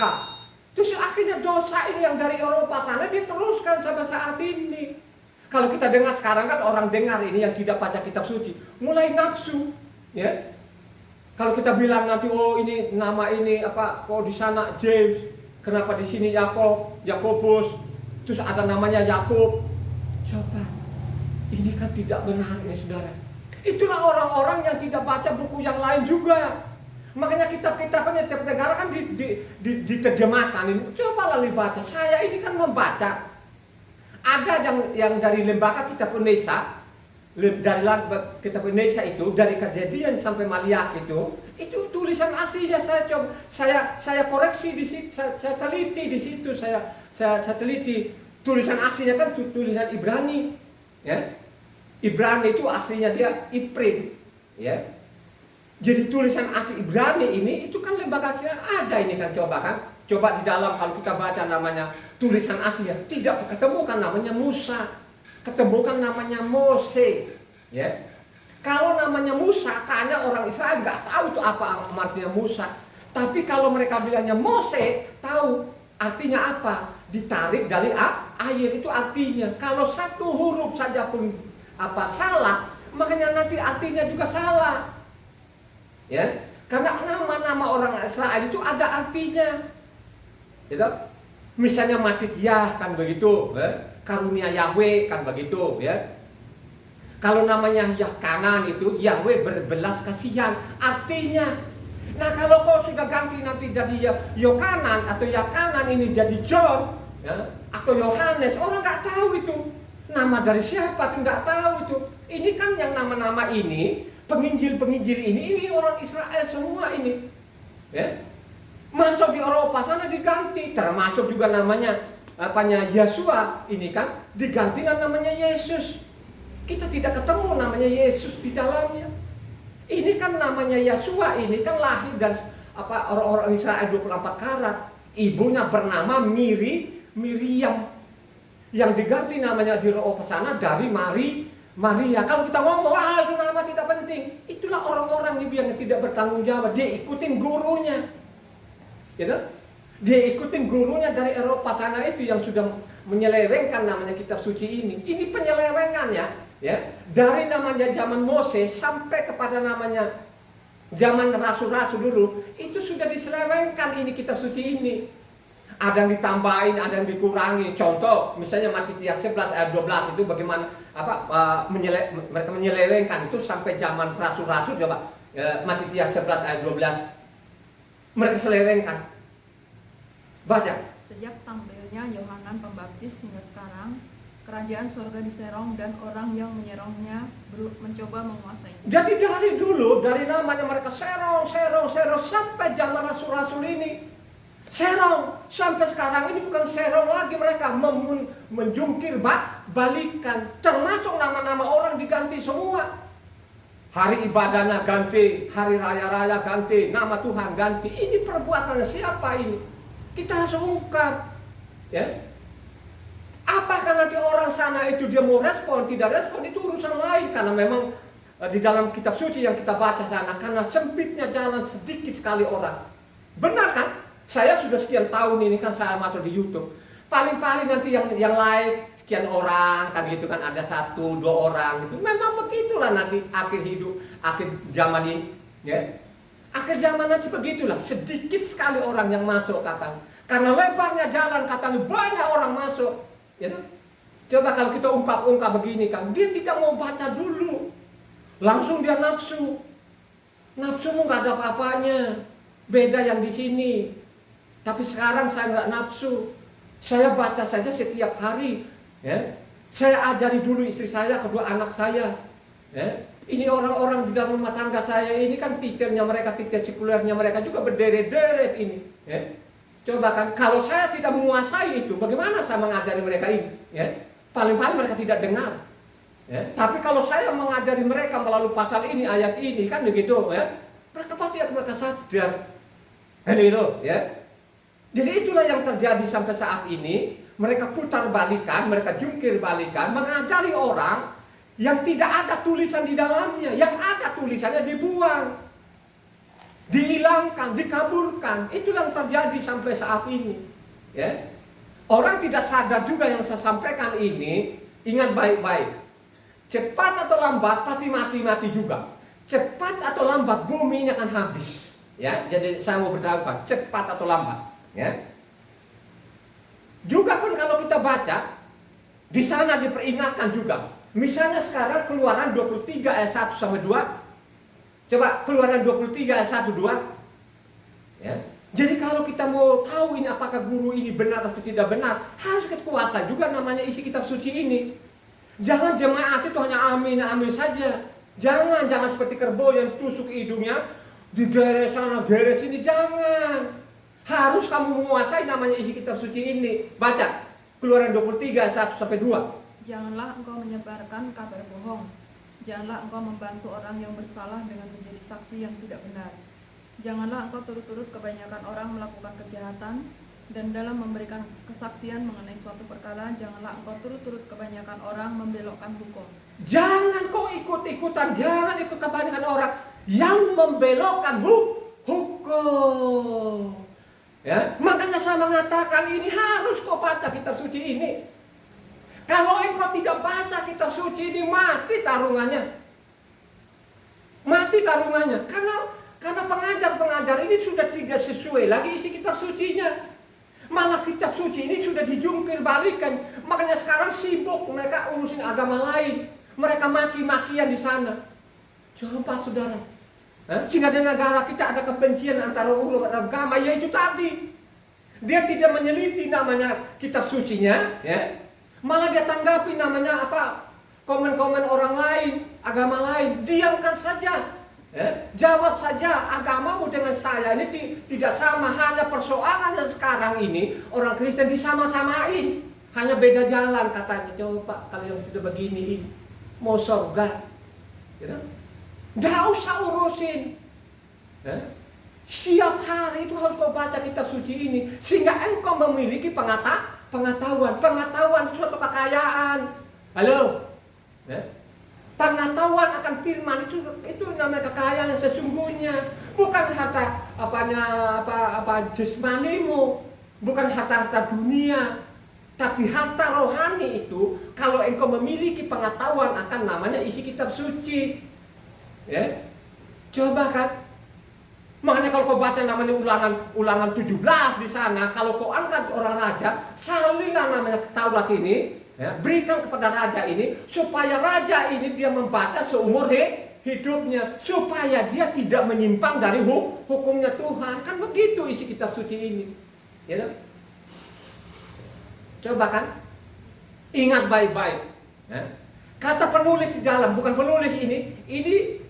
Terus akhirnya dosa ini yang dari Eropa sana diteruskan sampai saat ini. Kalau kita dengar sekarang kan orang dengar ini yang tidak baca kitab suci, mulai nafsu, ya. Kalau kita bilang nanti oh ini nama ini apa, kok di sana James, kenapa di sini Yakobus, terus ada namanya Yakub. Coba, ini kan tidak benar ini saudara. Itulah orang-orang yang tidak baca buku yang lain juga. Makanya kitab-kitabnya tiap negara kan diterjemahkan ini. Cobalah dibaca. Saya ini kan membaca. Ada yang dari lembaga kitab Indonesia, dari kitab Indonesia itu dari Kejadian sampai Maliak itu tulisan aslinya saya coba saya koreksi di situ, saya teliti di situ, saya teliti tulisan aslinya kan tulisan Ibrani, ya. Ibrani itu aslinya dia Iprim, ya. Jadi tulisan asli Ibrani ini itu kan lembaga ada ini kan coba di dalam kalau kita baca namanya tulisan aslinya tidak ketemukan namanya Musa, ketemukan namanya Mose, ya. Kalau namanya Musa tanya orang Israel nggak tahu itu apa artinya Musa, tapi kalau mereka bilangnya Mose tahu artinya apa, ditarik dari air itu artinya. Kalau satu huruf saja pun salah, makanya nanti artinya juga salah. Ya, karena nama-nama orang Israel itu ada artinya. Gitu? Misalnya Matitiyah kan begitu, karunia Yahweh kan begitu, ya. Kalau namanya Yahkanan itu Yahweh berbelas kasihan artinya. Nah, kalau kau sudah ganti nanti jadi Yokanan atau Yakanan ini jadi John, ya, atau Yohanes, orang nggak tahu itu nama dari siapa, nggak tahu itu. Ini kan yang nama-nama ini penginjil-penginjil ini orang Israel semua ini, ya. Masuk di Eropa sana diganti, termasuk juga namanya Yesua ini kan diganti namanya Yesus. Kita tidak ketemu namanya Yesus di dalamnya. Ini kan namanya Yesua ini kan lahir dari orang-orang Israel 24 karat. Ibunya bernama Miriam. Yang diganti namanya di Eropa sana dari Maria. Kalau kita ngomong, itu nama tidak penting. Itulah orang-orang yang tidak bertanggung jawab. Dia ikutin gurunya. Gitu? Dia ikutin gurunya dari Eropa sana itu yang sudah menyelewengkan namanya kitab suci ini. Ini penyelewengannya, ya. Dari namanya zaman Moses sampai kepada namanya Zaman rasul-rasul dulu itu sudah diselewengkan ini kitab suci ini. Ada yang ditambahin, ada yang dikurangi. Contoh, misalnya Matius 11 ayat 12 itu bagaimana mereka menyelewengkan itu sampai zaman rasul-rasul. Coba Matius 11 ayat 12 mereka selewengkan. Baca. Sejak tampilnya Yohanan Pembaptis hingga sekarang, kerajaan surga diserong dan orang yang menyerongnya mencoba menguasainya. Jadi dari dulu, dari namanya mereka serong sampai zaman rasul-rasul ini. Serong sampai sekarang ini bukan serong lagi, mereka menjungkir balikan, termasuk nama-nama orang diganti semua. Hari ibadahnya ganti, hari raya-raya ganti, nama Tuhan ganti. Ini perbuatannya siapa ini? Kita harus ungkap, ya. Apakah nanti orang sana itu dia mau respon, tidak respon, itu urusan lain. Karena memang di dalam kitab suci yang kita baca sana, karena sempitnya jalan sedikit sekali orang. Benar kan? Saya sudah sekian tahun ini kan saya masuk di YouTube. Paling-paling nanti yang like sekian orang kan gitu kan, ada 1-2 orang gitu. Memang begitulah nanti akhir hidup, akhir zaman ini, ya. Akhir zaman nanti begitulah, sedikit sekali orang yang masuk katanya. Karena lebarnya jalan katanya banyak orang masuk, ya. Coba kalau kita ungkap begini kan, dia tidak mau baca dulu. Langsung dia nafsu. Nafsumu nggak ada apa-apanya. Beda yang di sini. Tapi sekarang saya nggak nafsu, saya baca saja setiap hari, ya. Saya ajari dulu istri saya, kedua anak saya, ya. Ini orang-orang di dalam rumah tangga saya ini kan titelnya mereka, titel sekulernya mereka juga berderet-deret ini, ya. Coba kan, kalau saya tidak menguasai itu, bagaimana saya mengajari mereka ini, ya. Paling-paling mereka tidak dengar, ya. Tapi kalau saya mengajari mereka melalui pasal ini, ayat ini, kan begitu, ya. Mereka pasti akan sadar, itu, ya. Jadi itulah yang terjadi sampai saat ini. Mereka putar balikan, mereka jungkir balikan, mengajari orang yang tidak ada tulisan di dalamnya. Yang ada tulisannya dibuang, dihilangkan, dikaburkan. Itulah yang terjadi sampai saat ini, ya. Orang tidak sadar juga yang saya sampaikan ini. Ingat baik-baik, cepat atau lambat pasti mati juga. Cepat atau lambat bumi ini akan habis, ya. Jadi saya mau bersahabat, cepat atau lambat, ya. Juga pun kalau kita baca di sana diperingatkan juga. Misalnya sekarang Keluaran 23 ayat 1 sampai 2. Coba Keluaran 23 ayat 1 2. Ya. Jadi kalau kita mau tahu ini apakah guru ini benar atau tidak benar, harus kita kuasai juga namanya isi kitab suci ini. Jangan jemaat itu hanya amin amin saja. Jangan seperti kerbau yang tusuk hidungnya, digeret sana, geret sini, jangan. Harus kamu menguasai namanya isi kitab suci ini. Baca Keluaran 23 1 sampai 2. Janganlah engkau menyebarkan kabar bohong. Janganlah engkau membantu orang yang bersalah dengan menjadi saksi yang tidak benar. Janganlah engkau turut-turut kebanyakan orang melakukan kejahatan, dan dalam memberikan kesaksian mengenai suatu perkara, janganlah engkau turut-turut kebanyakan orang membelokkan hukum. Jangan kau ikut-ikutan, jangan ikut kebanyakan orang yang membelokkan hukum. Ya, makanya saya mengatakan ini harus kau baca kitab suci ini. Kalau engkau tidak baca kitab suci ini, mati taruhannya. Mati taruhannya. Karena pengajar-pengajar ini sudah tidak sesuai lagi isi kitab sucinya. Malah kitab suci ini sudah dijungkir balikan. Makanya sekarang sibuk mereka urusin agama lain. Mereka maki-makian di sana. Coba saudara, sehingga di negara kita ada kebencian antara umat agama, yaitu tadi dia tidak meneliti namanya kitab sucinya, ya. Malah dia tanggapi namanya apa, komen-komen orang lain, agama lain, diamkan saja, ya. Jawab saja, agamamu dengan saya ini tidak sama. Hanya persoalannya sekarang ini orang Kristen disama-samain, hanya beda jalan katanya. Coba kalau yang sudah begini mau surga, gitu. Nggak usah urusin. Setiap hari itu harus membaca kitab suci ini, sehingga engkau memiliki pengetahuan suatu kekayaan. Halo, pengetahuan akan firman itu namanya kekayaan yang sesungguhnya, bukan harta jasmanimu, bukan harta dunia, tapi harta rohani itu. Kalau engkau memiliki pengetahuan akan namanya isi kitab suci. Ya, coba kan Makanya kalau kau baca namanya ulangan 17 di sana, kalau kau angkat orang raja, salilah namanya Taurat ini, ya, berikan kepada raja ini, supaya raja ini dia membaca seumur hidupnya, supaya dia tidak menyimpang dari hukumnya Tuhan. Kan begitu isi kitab suci ini, ya. Coba kan, ingat baik-baik. Ya. Kata penulis di dalam, bukan penulis ini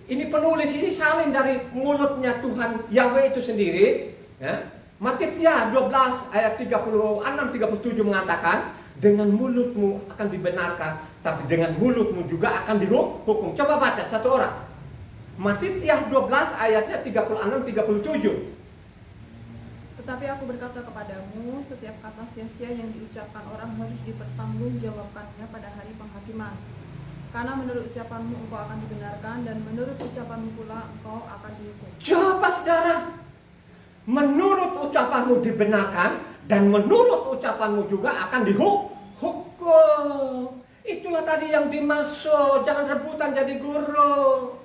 penulis ini salin dari mulutnya Tuhan Yahweh itu sendiri, ya. Matitia 12 ayat 36-37 mengatakan, dengan mulutmu akan dibenarkan, tapi dengan mulutmu juga akan dihukum. Coba baca satu orang. Matitia 12 ayatnya 36-37. Tetapi aku berkata kepadamu, setiap kata sia-sia yang diucapkan orang harus dipertanggungjawabkannya pada hari penghakiman. Karena menurut ucapanmu engkau akan dibenarkan, dan menurut ucapanmu pula engkau akan dihukum. Coba saudara, menurut ucapanmu dibenarkan, dan menurut ucapanmu juga akan dihukum. Itulah tadi yang dimaksud, jangan rebutan jadi guru.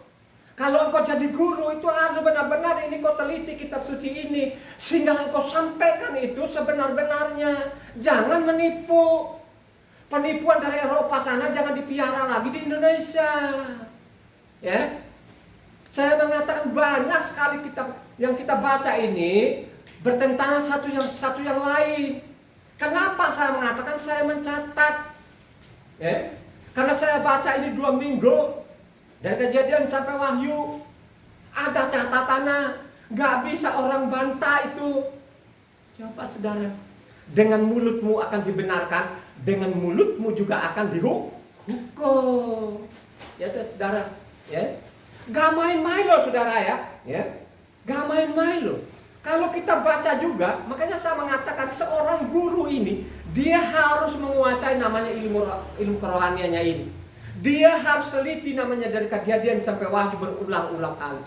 Kalau engkau jadi guru itu harus benar-benar ini kau teliti kitab suci ini, sehingga engkau sampaikan itu sebenar-benarnya. Jangan menipu. Penipuan dari Eropa sana jangan dipiara lagi di Indonesia. Ya. Saya mengatakan banyak sekali kitab yang kita baca ini bertentangan satu yang lain. Kenapa saya mengatakan saya mencatat? Ya. Karena saya baca ini 2 minggu dari Kejadian sampai Wahyu, ada catatannya, nggak bisa orang bantah itu. Coba saudara, dengan mulutmu akan dibenarkan, dengan mulutmu juga akan dihukum. Ya saudara, ya. Gak main-main loh saudara ya. Gak main-main loh. Kalau kita baca juga, makanya saya mengatakan seorang guru ini, dia harus menguasai namanya ilmu kerohaniannya ini. Dia harus teliti namanya dari Kejadian sampai Wahyu berulang-ulang kali.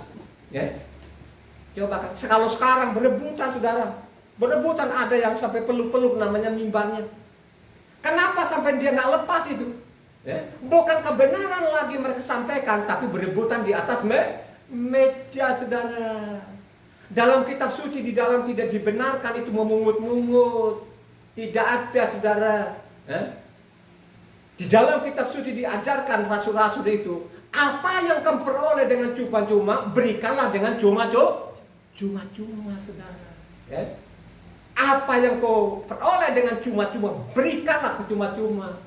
Ya. Coba kalau sekarang berebutan saudara, berebutan ada yang sampai peluk-peluk namanya mimbarnya. Kenapa sampai dia nggak lepas itu? Ya. Bukan kebenaran lagi mereka sampaikan, tapi berebutan di atas meja saudara. Dalam kitab suci di dalam tidak dibenarkan itu memungut-mungut. Tidak ada saudara. Ya. Di dalam kitab suci diajarkan rasul-rasul itu, apa yang kamu peroleh dengan cuma-cuma, berikanlah dengan cuma-cuma saudara. Ya. Apa yang kau peroleh dengan cuma-cuma, berikanlah ke cuma-cuma.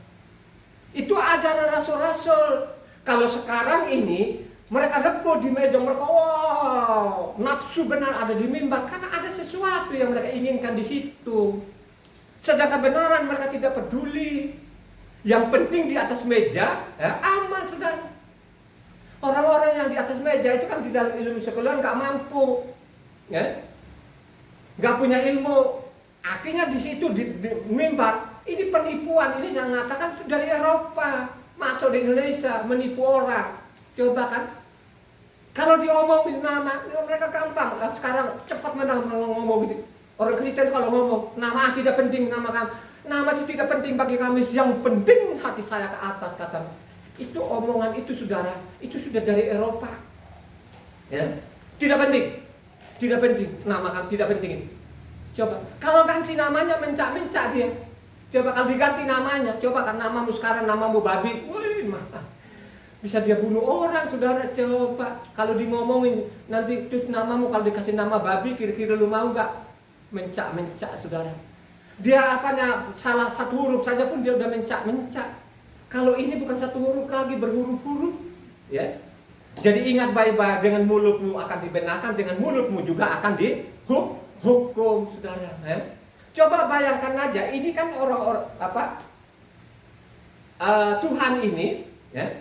Itu ajaran rasul-rasul. Kalau sekarang ini mereka rebut di meja, mereka nafsu benar ada di mimbar karena ada sesuatu yang mereka inginkan di situ. Sedangkan kebenaran mereka tidak peduli. Yang penting di atas meja, ya, aman saudara. Orang-orang yang di atas meja itu kan di dalam ilmu sekuler nggak mampu, ya. Gak punya ilmu, akhirnya di situ di mimbar ini penipuan. Ini saya mengatakan dari Eropa masuk di Indonesia menipu orang. Coba kan, kalau diomongin nama mereka gampang. Sekarang cepat ngomong gitu. Orang Kristen kalau ngomong nama tidak penting, nama itu tidak penting bagi kami. Yang penting hati saya ke atas kata. Itu omongan itu saudara, itu sudah dari Eropa. Ya, tidak penting. Tidak penting, nama kamu tidak penting. Coba, kalau ganti namanya mencak-mencak dia. Coba kalau diganti namanya, coba kan namamu sekarang namamu babi. Wih, bisa dia bunuh orang, saudara. Coba, kalau di ngomongin nanti itu namamu kalau dikasih nama babi, kira-kira lu mau nggak? Mencak-mencak, saudara. Dia apanya salah satu huruf saja pun dia udah mencak-mencak. Kalau ini bukan satu huruf lagi, berhuruf-huruf, ya. Jadi ingat baik-baik, dengan mulutmu akan dibenarkan, dengan mulutmu juga akan dihukum, saudara. Ya. Coba bayangkan aja, ini kan orang-orang Tuhan ini, ya.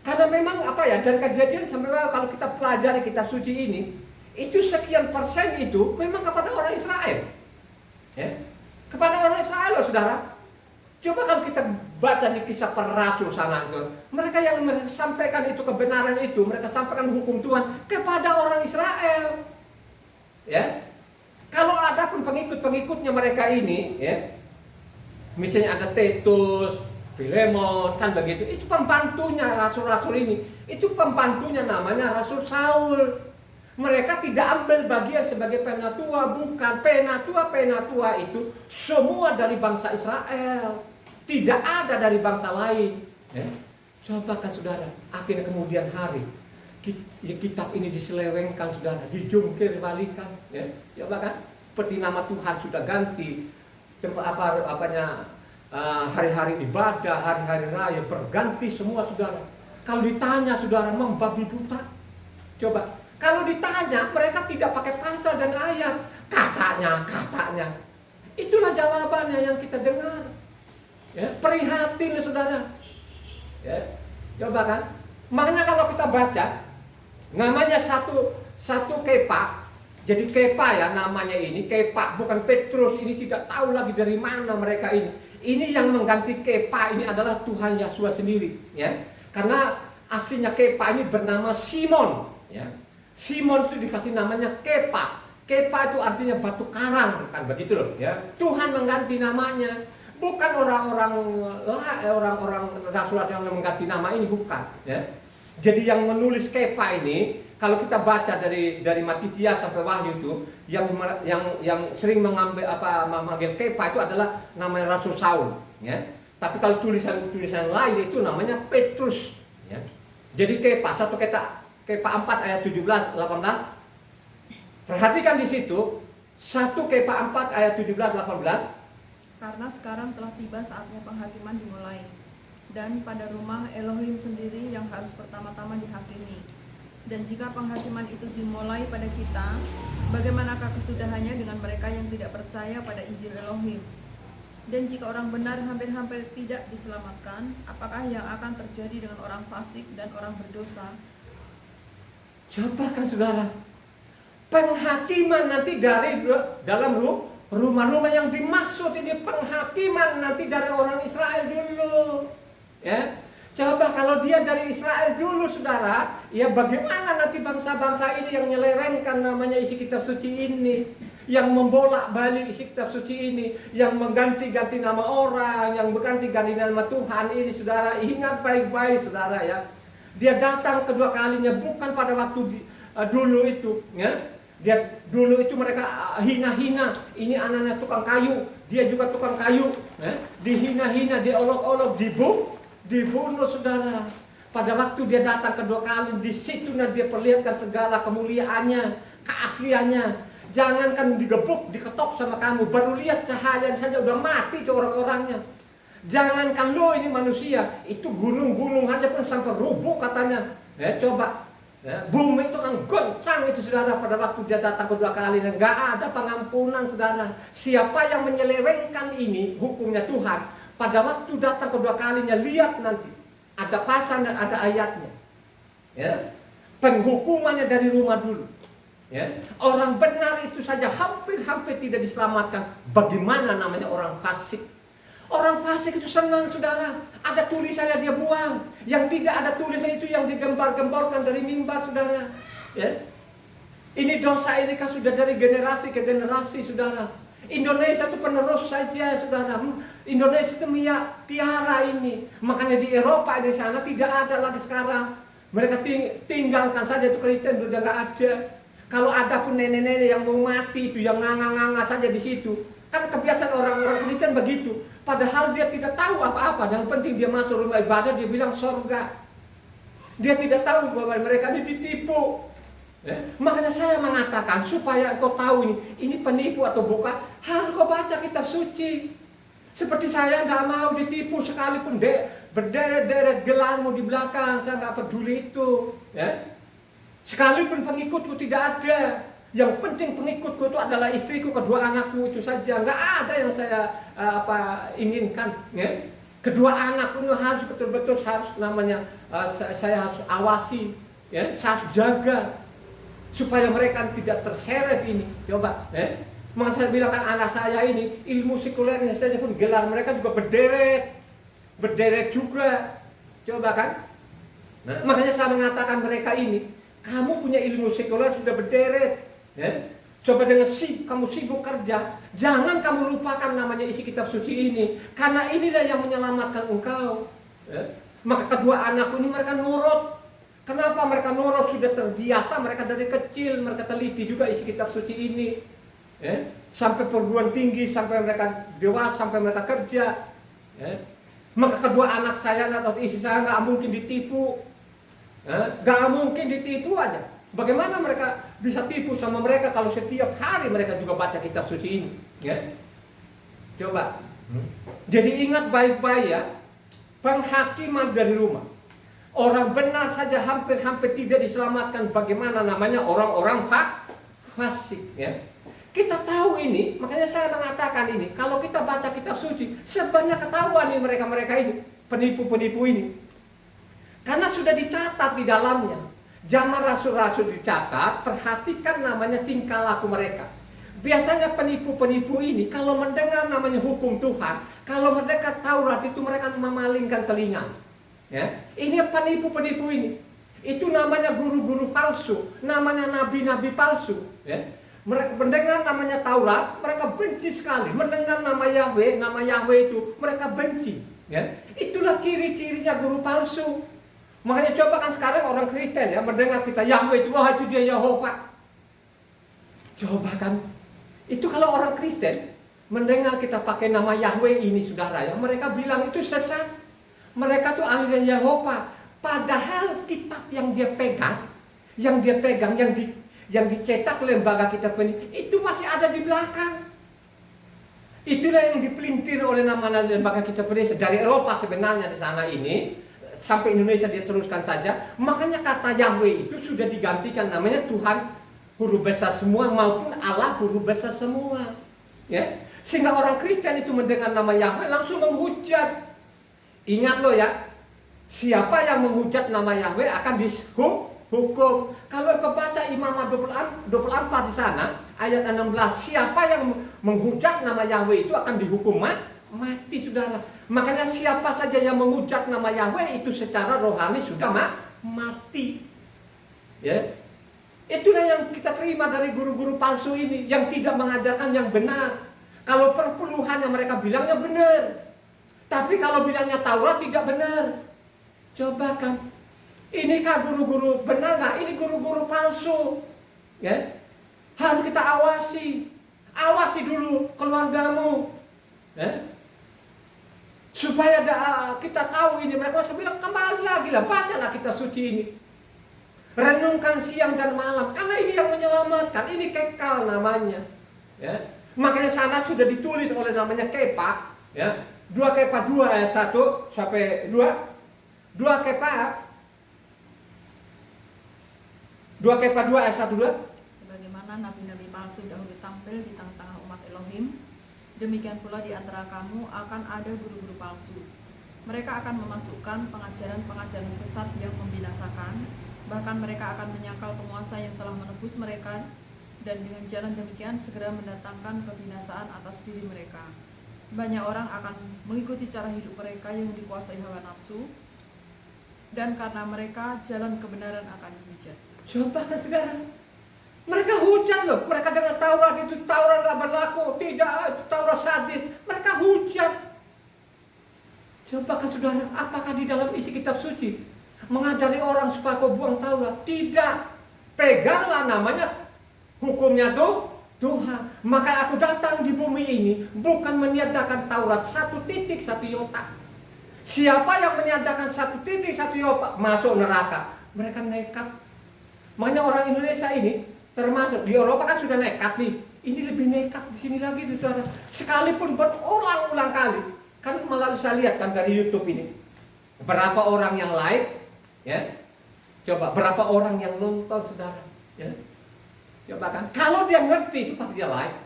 Karena memang dari Kejadian sampai kalau kita pelajari kitab suci ini, itu sekian persen itu memang kepada orang Israel, ya. Kepada orang Israel loh, saudara. Coba kalau kita baca di kisah para rasul sana itu, mereka yang sampaikan itu kebenaran itu, mereka sampaikan hukum Tuhan kepada orang Israel. Ya. Kalau ada pun pengikut-pengikutnya mereka ini, ya. Misalnya ada Titus, Filemon, kan begitu. Itu pembantunya rasul-rasul ini. Itu pembantunya namanya Rasul Saul. Mereka tidak ambil bagian sebagai penatua, bukan. Penatua itu semua dari bangsa Israel, tidak ada dari bangsa lain. Coba kan saudara, akhirnya kemudian hari kitab ini diselewengkan saudara, dijungkir balikan. Coba kan, seperti nama Tuhan sudah ganti, hari-hari ibadah, hari-hari raya berganti semua saudara. Kalau ditanya saudara membabi buta, coba. Kalau ditanya, mereka tidak pakai pasal dan ayat. Katanya. Itulah jawabannya yang kita dengar. Prihatin saudara. Coba kan. Makanya kalau kita baca, namanya satu Kepa. Jadi Kepa ya namanya ini. Kepa bukan Petrus. Ini tidak tahu lagi dari mana mereka ini. Ini yang mengganti Kepa ini adalah Tuhan Yesus sendiri. Karena aslinya Kepa ini bernama Simon. Simon itu dikasih namanya Kepa. Kepa itu artinya batu karang, kan begitu loh. Tuhan mengganti namanya, bukan orang-orang rasul yang mengganti nama ini, bukan. Jadi yang menulis Kepa ini, kalau kita baca dari Matitia sampai Wahyu itu, yang sering memanggil Kepa itu adalah namanya Rasul Saul. Tapi kalau tulisan lain itu namanya Petrus. Jadi Kepa, satu Kepa 4 ayat 17-18. Perhatikan di situ, 1 Kepa 4 ayat 17-18. Karena sekarang telah tiba saatnya penghakiman dimulai, dan pada rumah Elohim sendiri yang harus pertama-tama dihakimi. Dan jika penghakiman itu dimulai pada kita, bagaimanakah kesudahannya dengan mereka yang tidak percaya pada Injil Elohim? Dan jika orang benar hampir-hampir tidak diselamatkan, apakah yang akan terjadi dengan orang fasik dan orang berdosa? Coba kan saudara, penghakiman nanti dari dalam rumah-rumah yang dimaksud ini, penghakiman nanti dari orang Israel dulu. Coba kalau dia dari Israel dulu saudara, ya bagaimana nanti bangsa-bangsa ini yang nyelewengkan namanya isi kitab suci ini, yang membolak-balik isi kitab suci ini, yang mengganti-ganti nama orang, yang berganti-ganti nama Tuhan ini saudara. Ingat baik-baik saudara ya. Dia datang kedua kalinya bukan pada waktu dulu itu, Dia dulu itu mereka hina-hina. Ini anaknya tukang kayu, dia juga tukang kayu. Dihina-hina, diolok-olok, dibunuh saudara. Pada waktu dia datang kedua kali, di situ dia perlihatkan segala kemuliaannya, keasliannya. Jangankan digebuk, diketok sama kamu, baru lihat cahaya saja udah mati tuh orang-orangnya. Jangankan lo ini manusia, itu gunung-gunung aja pun sampai rubuh katanya. Coba, bumi itu kan goncang itu saudara pada waktu dia datang kedua kali. Nggak ada pengampunan saudara. Siapa yang menyelewengkan ini hukumnya Tuhan, pada waktu datang kedua kalinya, lihat nanti ada pasal dan ada ayatnya. Penghukumannya dari rumah dulu. Orang benar itu saja hampir-hampir tidak diselamatkan. Bagaimana namanya orang fasik? Orang fasik itu senang saudara, ada tulisannya dia buang. Yang tidak ada tulisan itu yang digembar-gemborkan dari mimbar saudara. Ini dosa ini kan sudah dari generasi ke generasi saudara. Indonesia itu penerus saja saudara. Indonesia itu piara ini. Makanya di Eropa di sana tidak ada lagi sekarang. Mereka tinggalkan saja itu Kristen, sudah nggak ada. Kalau ada pun nenek-nenek yang mau mati itu yang nganga-nganga saja di situ. Kan kebiasaan orang-orang Kristen begitu. Padahal dia tidak tahu apa-apa. Yang penting dia masuk rumah ibadah, dia bilang surga. Dia tidak tahu bahwa mereka ini ditipu. Makanya saya mengatakan supaya engkau tahu ini penipu atau bukan, harus kau baca kitab suci. Seperti saya tidak mau ditipu sekalipun berderet-deret gelarmu di belakang, saya nggak peduli itu. Sekalipun pengikutku tidak ada. Yang penting pengikutku itu adalah istriku, kedua anakku itu saja. Nggak ada yang saya inginkan. Kedua anakku itu harus betul-betul harus saya harus awasi, saya harus jaga supaya mereka tidak terseret ini. Coba, maka saya bilang kan anak saya ini ilmu sekulernya saja pun gelar mereka juga berderet juga. Coba kan, makanya saya mengatakan mereka ini, kamu punya ilmu sekuler sudah berderet. Coba dengan kamu sibuk kerja, jangan kamu lupakan namanya isi kitab suci ini, karena inilah yang menyelamatkan engkau. Maka kedua anakku ini mereka nurut. Kenapa mereka nurut? Sudah terbiasa mereka dari kecil, mereka teliti juga isi kitab suci ini. Sampai perguruan tinggi, sampai mereka dewasa, sampai mereka kerja. Maka kedua anak saya atau istri saya nggak mungkin ditipu. Nggak mungkin ditipu aja. Bagaimana mereka bisa tipu sama mereka kalau setiap hari mereka juga baca kitab suci ini? Coba. Jadi ingat baik-baik ya, penghakiman dari rumah. Orang benar saja hampir-hampir tidak diselamatkan. Bagaimana namanya orang-orang fasik, ya. Kita tahu ini, makanya saya mengatakan ini. Kalau kita baca kitab suci, sebenarnya ketahuan nih mereka-mereka ini, penipu-penipu ini. Karena sudah dicatat di dalamnya. Zaman rasul-rasul dicatat, perhatikan namanya tingkah laku mereka. Biasanya penipu-penipu ini kalau mendengar namanya hukum Tuhan, kalau mendengar Taurat itu mereka memalingkan telinga. Ya, ini penipu-penipu ini. Itu namanya guru-guru palsu, namanya nabi-nabi palsu. Ya. Mereka mendengar namanya Taurat, mereka benci sekali. Mendengar nama Yahweh itu mereka benci. Ya. Itulah ciri-cirinya guru palsu. Makanya coba kan sekarang orang Kristen ya mendengar kita Yahweh itu, wah itu dia Yehova. Coba kan, itu kalau orang Kristen mendengar kita pakai nama Yahweh ini saudara ya, mereka bilang itu sesat. Mereka tuh aliran Yehova. Padahal kitab yang dia pegang, yang dicetak lembaga kitab ini, itu masih ada di belakang. Itulah yang dipelintir oleh nama lembaga kitab ini dari Eropa sebenarnya di sana ini. Sampai Indonesia dia teruskan saja. Makanya kata Yahweh itu sudah digantikan namanya Tuhan huruf besar semua maupun Allah huruf besar semua. Ya. Sehingga orang Kristen itu mendengar nama Yahweh langsung menghujat. Ingat loh ya, siapa yang menghujat nama Yahweh akan dihukum. Kalau kebaca Imamat 24 di sana, ayat 16, siapa yang menghujat nama Yahweh itu akan dihukum mati, saudara. Makanya siapa saja yang menghujat nama Yahweh itu secara rohani sudah mati. Ya. Itulah yang kita terima dari guru-guru palsu ini, yang tidak mengajarkan yang benar. Kalau perpuluhan yang mereka bilangnya benar. Tapi kalau bilangnya Taurat tidak benar. Coba kan. Inikah guru-guru benar nggak? Ini guru-guru palsu. Ya. Harus kita awasi. Awasi dulu keluargamu. Ya. Supaya kita tahu ini. Mereka masih bilang kembali lagi lah. Bacalah kitab suci ini. Renungkan siang dan malam. Karena ini yang menyelamatkan. Ini kekal namanya. Ya. Makanya sana sudah ditulis oleh namanya Kepa. Ya. 2 Kepa 2 ayat 1 sampai 2 Kepa 2 ayat 1 2. Sebagaimana nabi-nabi palsu dahulu tampil di tengah-tengah umat Elohim, demikian pula di antara kamu akan ada guru-guru palsu. Mereka akan memasukkan pengajaran-pengajaran sesat yang membinasakan, bahkan mereka akan menyangkal penguasa yang telah menebus mereka, dan dengan jalan demikian segera mendatangkan kebinasaan atas diri mereka. Banyak orang akan mengikuti cara hidup mereka yang dikuasai hawa nafsu, dan karena mereka jalan kebenaran akan dihujat. Coba kan saudara, mereka hujat loh. Mereka dengan Taurat itu Taurat gak berlaku, tidak, Taurat sadis. Mereka hujat. Coba kan saudara, apakah di dalam isi kitab suci mengajari orang supaya kau buang Taurat? Tidak. Peganglah namanya hukumnya tuh Tuhan. Maka aku datang di bumi ini bukan meniadakan Taurat 1 titik 1 iota. Siapa yang meniadakan 1 titik 1 iota masuk neraka. Mereka nekat. Makanya orang Indonesia ini termasuk di Eropa kan sudah nekat nih. Ini lebih nekat di sini lagi, saudara. Sekalipun berulang-ulang kali. Kan malah bisa lihat kan dari YouTube ini. Berapa orang yang like, ya? Coba berapa orang yang nonton, saudara? Ya? Coba kan, kalau dia ngerti itu pasti dia like.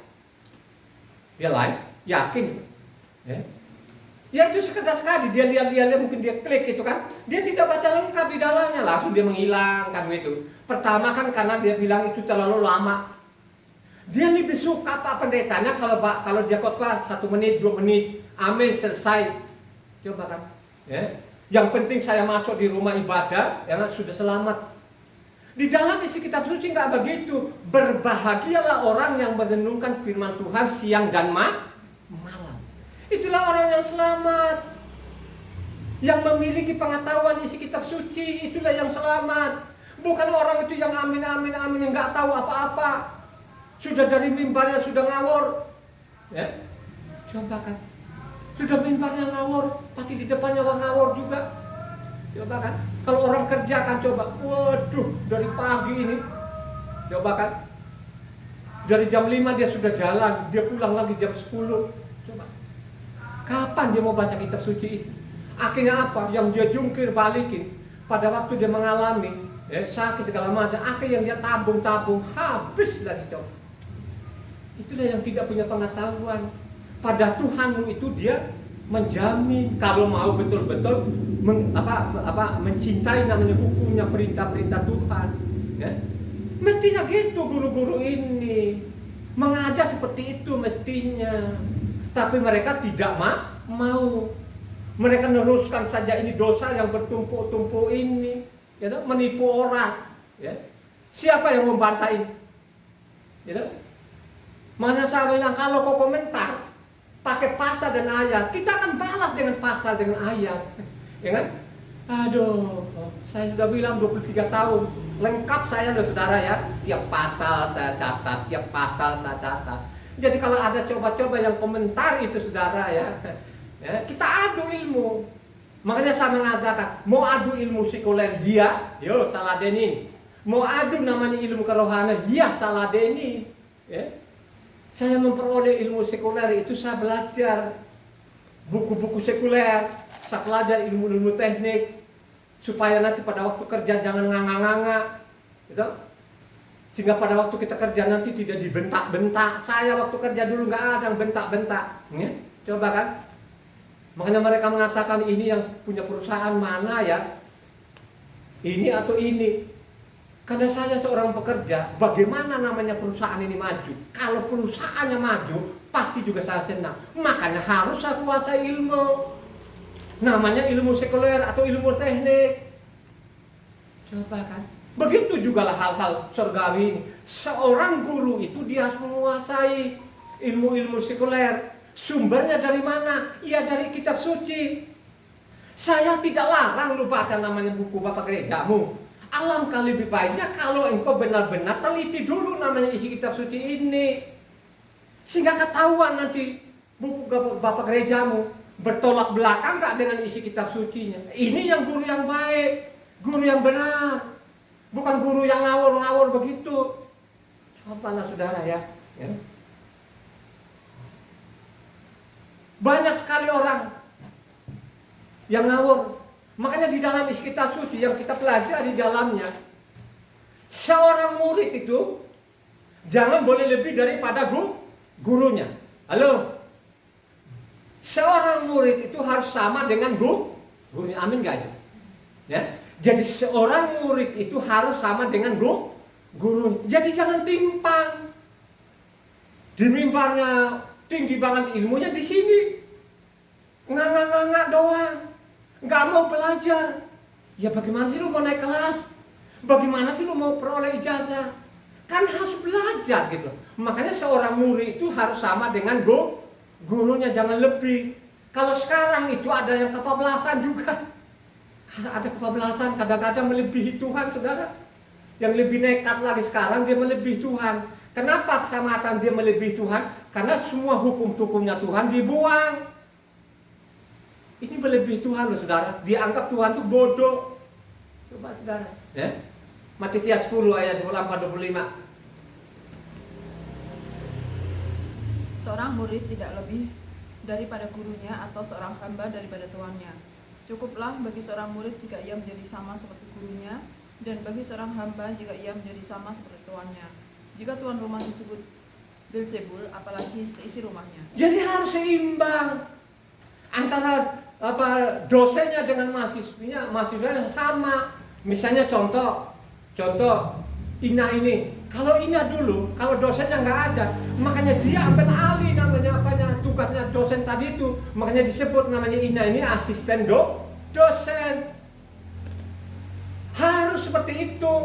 Dia like, yakin. Ya itu sekedar sekali, dia lihat mungkin dia klik itu kan. Dia tidak baca lengkap di dalamnya, langsung dia menghilangkan itu. Pertama kan karena dia bilang itu terlalu lama. Dia lebih suka Pak pendetanya kalau dia khotbah 1 menit, 2 menit. Amin, selesai. Coba kan. Ya. Yang penting saya masuk di rumah ibadah, ya sudah selamat. Di dalam isi kitab suci nggak begitu. Berbahagialah orang yang merenungkan firman Tuhan siang dan malam. Itulah orang yang selamat. Yang memiliki pengetahuan isi kitab suci, itulah yang selamat. Bukan orang itu yang amin amin amin, yang nggak tahu apa-apa. Sudah dari mimbarnya sudah ngawur. Ya, coba kan. Sudah mimbarnya ngawur, pasti di depannya orang ngawur juga. Coba kan. Kalau orang kerja kan coba, waduh, dari pagi ini. Coba kan. Dari jam 5 dia sudah jalan, dia pulang lagi jam 10. Coba. Kapan dia mau baca kitab suci itu? Akhirnya apa? Yang dia jungkir balikin pada waktu dia mengalami sakit segala macam, akhirnya yang dia tabung-tabung habis lagi coba. Itulah yang tidak punya pengetahuan. Pada Tuhanmu itu dia menjamin kalau mau betul-betul mencintai namanya hukumnya, perintah-perintah Tuhan. Ya. Mestinya gitu guru-guru ini mengajar seperti itu mestinya. Tapi mereka tidak mau. Mereka meneruskan saja ini dosa yang bertumpuk-tumpuk ini, ya, menipu orang. Ya. Siapa yang membantai? Ya, makanya saya bilang kalau kau komentar pakai pasal dan ayat, kita akan balas dengan pasal dengan ayat, ya kan? Aduh, saya sudah bilang 23 tahun lengkap saya loh saudara ya, tiap pasal saya catat, tiap pasal saya catat. Jadi kalau ada coba-coba yang komentar itu saudara ya, kita adu ilmu. Makanya saya mengatakan, mau adu ilmu sekuler, ya, yo salah denin. Mau adu namanya ilmu kerohanian, ya salah denin. Ya. Saya memperoleh ilmu sekuler itu saya belajar buku-buku sekuler, saya belajar ilmu-ilmu teknik supaya nanti pada waktu kerja jangan nganga-nganga, gitu. Sehingga pada waktu kita kerja nanti tidak dibentak-bentak. Saya waktu kerja dulu nggak ada yang bentak-bentak, ya. Coba kan? Makanya mereka mengatakan ini yang punya perusahaan mana ya? Ini atau ini? Karena saya seorang pekerja, bagaimana namanya perusahaan ini maju? Kalau perusahaannya maju, pasti juga saya senang. Makanya harus saya kuasai ilmu. Namanya ilmu sekuler atau ilmu teknik. Coba kan? Begitu juga lah hal-hal surgawi ini. Seorang guru itu dia harus menguasai ilmu-ilmu sekuler. Sumbernya dari mana? Ya dari kitab suci. Saya tidak larang lu baca namanya buku Bapak Gerejamu. Alangkah lebih baiknya kalau engkau benar-benar teliti dulu namanya isi kitab suci ini. Sehingga ketahuan nanti buku Bapak Gerejamu bertolak belakang gak dengan isi kitab sucinya. Ini yang guru yang baik, guru yang benar. Bukan guru yang ngawur-ngawur begitu. Cobalah saudara ya. Banyak sekali orang yang ngawur. Makanya di dalam isi kitab suci yang kita pelajari di dalamnya, seorang murid itu jangan boleh lebih daripada gurunya. Halo? Seorang murid itu harus sama dengan gurunya. Amin gak ya? Ya? Jadi seorang murid itu harus sama dengan guru. Jadi jangan timpang. Di mimbarnya tinggi banget ilmunya, di sini nganga-nganga doang, nggak mau belajar. Ya bagaimana sih lu mau naik kelas? Bagaimana sih lu mau peroleh ijazah? Kan harus belajar gitu. Makanya seorang murid itu harus sama dengan gurunya, jangan lebih. Kalau sekarang itu ada yang kebablasan juga. Karena ada kebablasan kadang-kadang melebihi Tuhan, saudara. Yang lebih nekat lagi sekarang dia melebihi Tuhan. Kenapa saya mengatakan dia melebihi Tuhan? Karena semua hukum-hukumnya Tuhan dibuang. Ini melebihi Tuhan loh saudara. Dianggap Tuhan itu bodoh. Coba saudara. Ya? Matius 10 ayat 24-25. Seorang murid tidak lebih daripada gurunya atau seorang hamba daripada tuannya. Cukuplah bagi seorang murid jika ia menjadi sama seperti gurunya, dan bagi seorang hamba jika ia menjadi sama seperti tuannya. Jika tuan rumah disebut Beelzebul, apalagi seisi rumahnya. Jadi harus seimbang antara dosennya dengan mahasiswanya sama. Misalnya contoh Ina ini. Kalau Ina dulu, kalau dosennya nggak ada, makanya dia ambil alih namanya tugasnya dosen tadi itu. Makanya disebut namanya Ina ini asisten dosen. Harus seperti itu.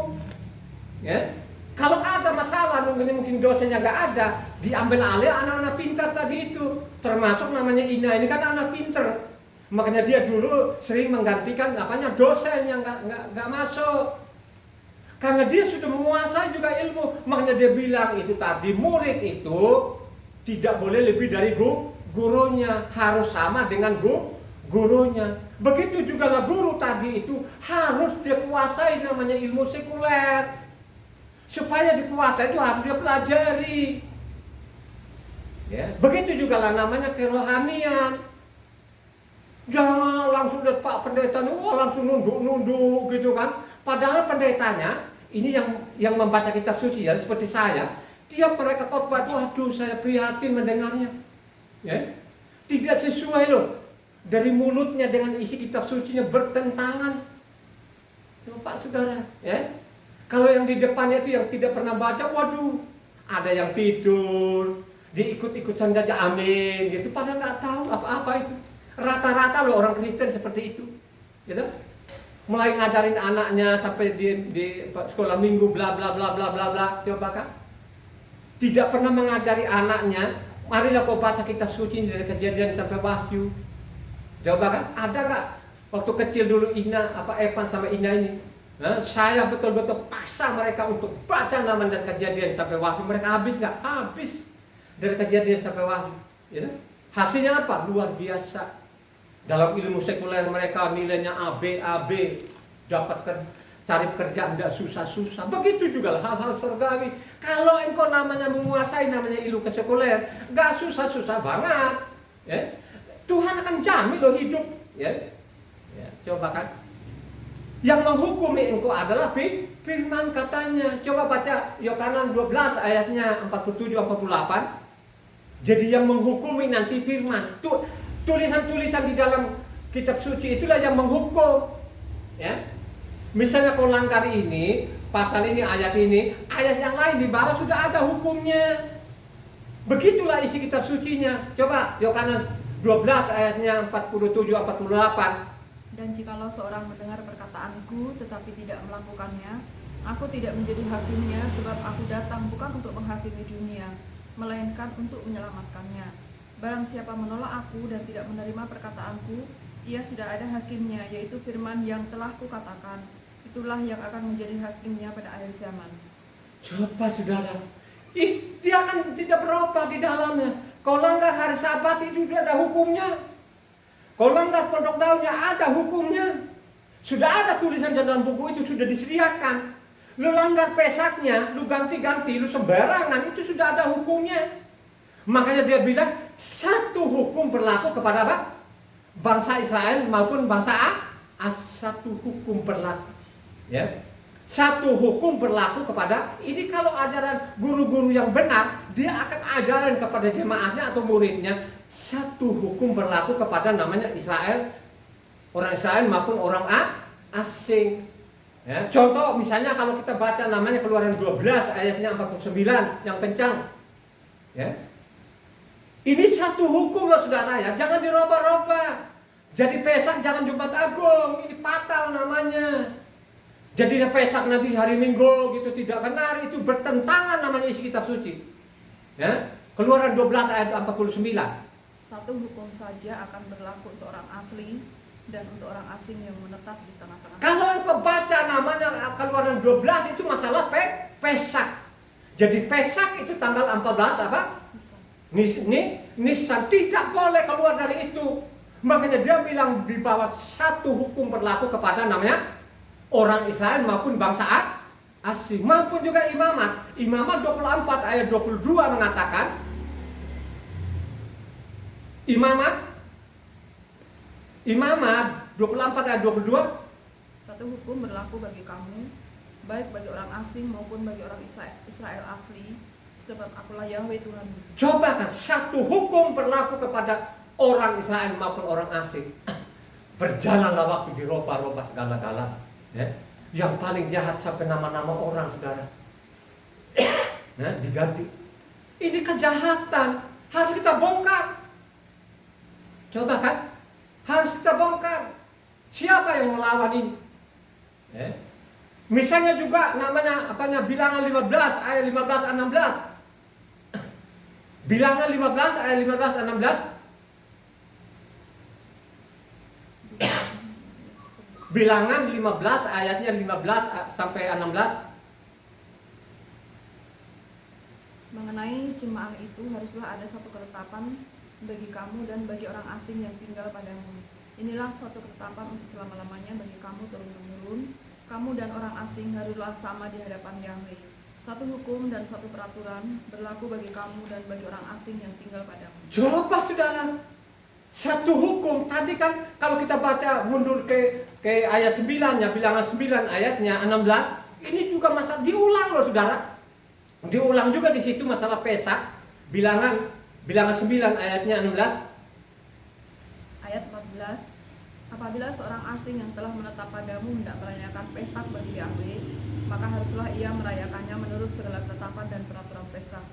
Ya. Kalau ada masalah mungkin dosennya nggak ada, diambil alih anak-anak pintar tadi itu. Termasuk namanya Ina ini kan anak pintar. Makanya dia dulu sering menggantikan dosen yang nggak masuk. Karena dia sudah menguasai juga ilmu. Makanya dia bilang itu tadi, murid itu tidak boleh lebih dari gurunya, harus sama dengan gurunya. Begitu juga lah guru tadi itu harus dia kuasai namanya ilmu sekuler. Supaya dikuasai itu harus dia pelajari. Ya, begitu juga lah namanya kerohanian. Jangan langsung lihat Pak Pendeta, langsung nunduk gitu kan. Padahal pendetanya ini yang membaca kitab suci ya, seperti saya. Tiap mereka khotbah, waduh saya prihatin mendengarnya. Ya, tidak sesuai loh. Dari mulutnya dengan isi kitab sucinya bertentangan. Pak Saudara, ya. Kalau yang di depannya itu yang tidak pernah baca, waduh, ada yang tidur, diikut-ikut saja amin gitu, padahal nggak tahu apa-apa itu. Rata-rata loh orang Kristen seperti itu, gitu. Mulai ngajarin anaknya sampai di sekolah minggu bla bla bla bla bla bla, coba kan? Tidak pernah mengajari anaknya, marilah kau baca kitab suci dari Kejadian sampai Wahyu. Coba kan? Ada nggak waktu kecil dulu Evan sama Ina ini? Nah, saya betul-betul paksa mereka untuk baca nama dan Kejadian sampai Wahyu. Mereka habis nggak? Habis dari Kejadian sampai Wahyu. Ya? Hasilnya apa? Luar biasa. Dalam ilmu sekuler mereka nilainya AB, dapat cari pekerjaan tidak susah-susah. Begitu juga hal-hal surgawi. Kalau engkau namanya menguasai namanya ilmu sekuler, nggak susah-susah banget. Ya? Tuhan akan jamin lo hidup. Ya? Ya, coba kan. Yang menghukumi engkau adalah firman katanya. Coba baca Yohanes 12 ayatnya 47-48. Jadi yang menghukumi nanti firman. Tulisan-tulisan di dalam kitab suci itulah yang menghukum. Ya. Misalnya kau langgar ini, pasal ini, ayat yang lain di bawah sudah ada hukumnya. Begitulah isi kitab sucinya. Coba Yohanes 12 ayatnya 47-48. Dan jikalau seorang mendengar perkataanku tetapi tidak melakukannya, aku tidak menjadi hakimnya, sebab aku datang bukan untuk menghakimi dunia, melainkan untuk menyelamatkannya. Barang siapa menolak aku dan tidak menerima perkataanku, ia sudah ada hakimnya, yaitu firman yang telah kukatakan. Itulah yang akan menjadi hakimnya pada akhir zaman. Coba saudara, dia akan tidak berubah di dalamnya. Kau langgar hari Sabat itu sudah ada hukumnya. Kau langgar pondok daunnya ada hukumnya. Sudah ada tulisan dalam buku itu sudah disediakan. Lu langgar Pesaknya, lu ganti-ganti, lu sembarangan, itu sudah ada hukumnya. Makanya dia bilang satu hukum berlaku kepada apa? Bangsa Israel maupun bangsa satu hukum berlaku. Ya. Satu hukum berlaku kepada ini. Kalau ajaran guru-guru yang benar, dia akan ajaran kepada jemaatnya atau muridnya, satu hukum berlaku kepada namanya Israel, orang Israel maupun orang asing. Ya. Contoh misalnya kalau kita baca namanya Keluaran 12 ayatnya 49 yang kencang. Ya. Ini satu hukum loh saudara ya, jangan dirubah-rubah. Jadi Pesak jangan Jumat Agung, ini fatal namanya. Jadi Pesak nanti hari Minggu gitu tidak benar, itu bertentangan namanya isi kitab suci. Ya, Keluaran 12 ayat 49. Satu hukum saja akan berlaku untuk orang asli dan untuk orang asing yang menetap di tengah-tengah. Kalau engkau baca namanya Keluaran 12 itu masalah Pesak. Jadi Pesak itu tanggal 14 apa? Nisan tidak boleh keluar dari itu. Makanya dia bilang di bawah satu hukum berlaku kepada namanya orang Israel maupun bangsa asing, maupun juga imamat. Imamat 24 ayat 22 mengatakan Imamat 24 ayat 22, satu hukum berlaku bagi kamu, baik bagi orang asing maupun bagi orang Israel asli, sebab akulah Yahweh Tuhan. Coba kan, satu hukum berlaku kepada orang Israel maupun orang asing. Berjalanlah waktu dirubah-rubah segala-gala. Ya. Yang paling jahat sampai nama-nama orang saudara. Nah, diganti. Ini kejahatan, harus kita bongkar. Coba kan, harus kita bongkar. Siapa yang melawan ini? Ya. Misalnya juga namanya Bilangan 15 ayat 15-16. Bilangan 15 ayat 15-16. Bilangan 15 ayatnya 15 sampai 16. Mengenai jemaah itu haruslah ada satu ketetapan bagi kamu dan bagi orang asing yang tinggal padamu. Inilah suatu ketetapan untuk selama-lamanya bagi kamu turun-temurun. Kamu dan orang asing haruslah sama di hadapan Yahweh. Satu hukum dan satu peraturan berlaku bagi kamu dan bagi orang asing yang tinggal padamu. Coba saudara, satu hukum tadi kan kalau kita baca mundur ke ayat 9-nya, bilangan 9 ayatnya 16, ini juga masalah diulang loh saudara. Diulang juga di situ masalah Pesak, bilangan 9 ayatnya 16. Ayat 14. Apabila seorang asing yang telah menetap padamu hendak merayakan Pesak bagi Yahweh, maka haruslah ia merayakannya menurut segala ketetapan dan peraturan Pesak.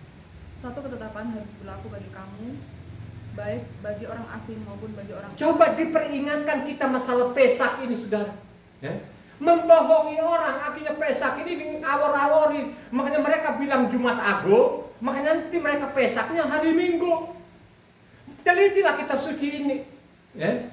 Satu ketetapan harus berlaku bagi kamu, baik bagi orang asing maupun bagi orang. Coba diperingatkan kita masalah Pesak ini saudara, ya? Membohongi orang, akhirnya Pesak ini diawor-aworin. Makanya mereka bilang Jumat Agung, makanya nanti mereka Pesaknya hari Minggu. Telitilah kitab suci ini, ya.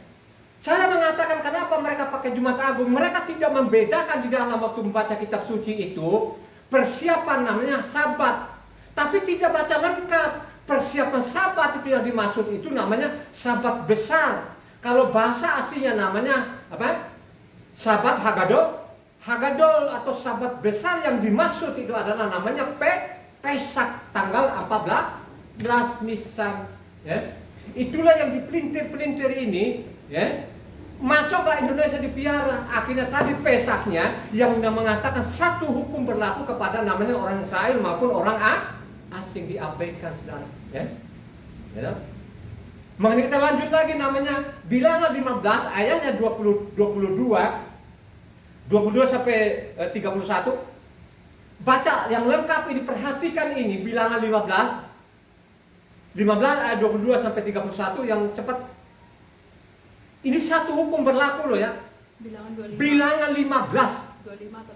Saya mengatakan kenapa mereka pakai Jumat Agung. Mereka tidak membedakan di dalam waktu membaca kitab suci itu persiapan namanya Sabat, tapi tidak baca lengkap. Persiapan Sabat itu yang dimaksud itu namanya Sabat besar. Kalau bahasa aslinya namanya apa? Sabat Hagadol atau Sabat besar. Yang dimaksud itu adalah namanya Pesak tanggal 14 Nisan, ya. Itulah yang dipelintir-pelintir ini, ya. Masuklah Indonesia dipiara. Akhirnya tadi Pesaknya yang mengatakan satu hukum berlaku kepada namanya orang Israel maupun orang asing diabaikan saudara, ya. Ya. Makanya kita lanjut lagi namanya bilangan 15 ayatnya 22 sampai 31. Baca yang lengkap ini, perhatikan ini bilangan 15 ayat 22 sampai 31 yang cepat. Ini satu hukum berlaku loh ya. Bilangan 15 25 atau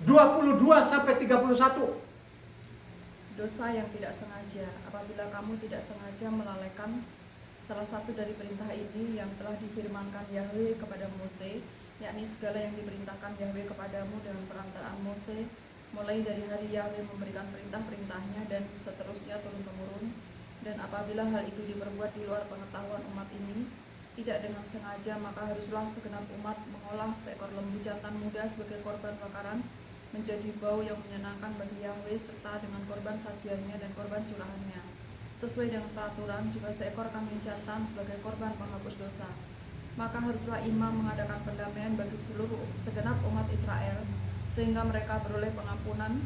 15. 22 sampai 31. Dosa yang tidak sengaja. Apabila kamu tidak sengaja melalaikan salah satu dari perintah ini yang telah difirmankan Yahweh kepada Mose, yakni segala yang diperintahkan Yahweh kepadamu dengan perantaraan Mose, mulai dari hari Yahweh memberikan perintah-perintahnya dan seterusnya turun-temurun. Dan apabila hal itu diperbuat di luar pengetahuan umat ini, tidak dengan sengaja, maka haruslah segenap umat mengolah seekor lembu jantan muda sebagai korban bakaran, menjadi bau yang menyenangkan bagi Yahweh, serta dengan korban sajiannya dan korban curahannya. Sesuai dengan peraturan, juga seekor kambing jantan sebagai korban penghapus dosa. Maka haruslah imam mengadakan pendamaian bagi seluruh segenap umat Israel, sehingga mereka beroleh pengampunan,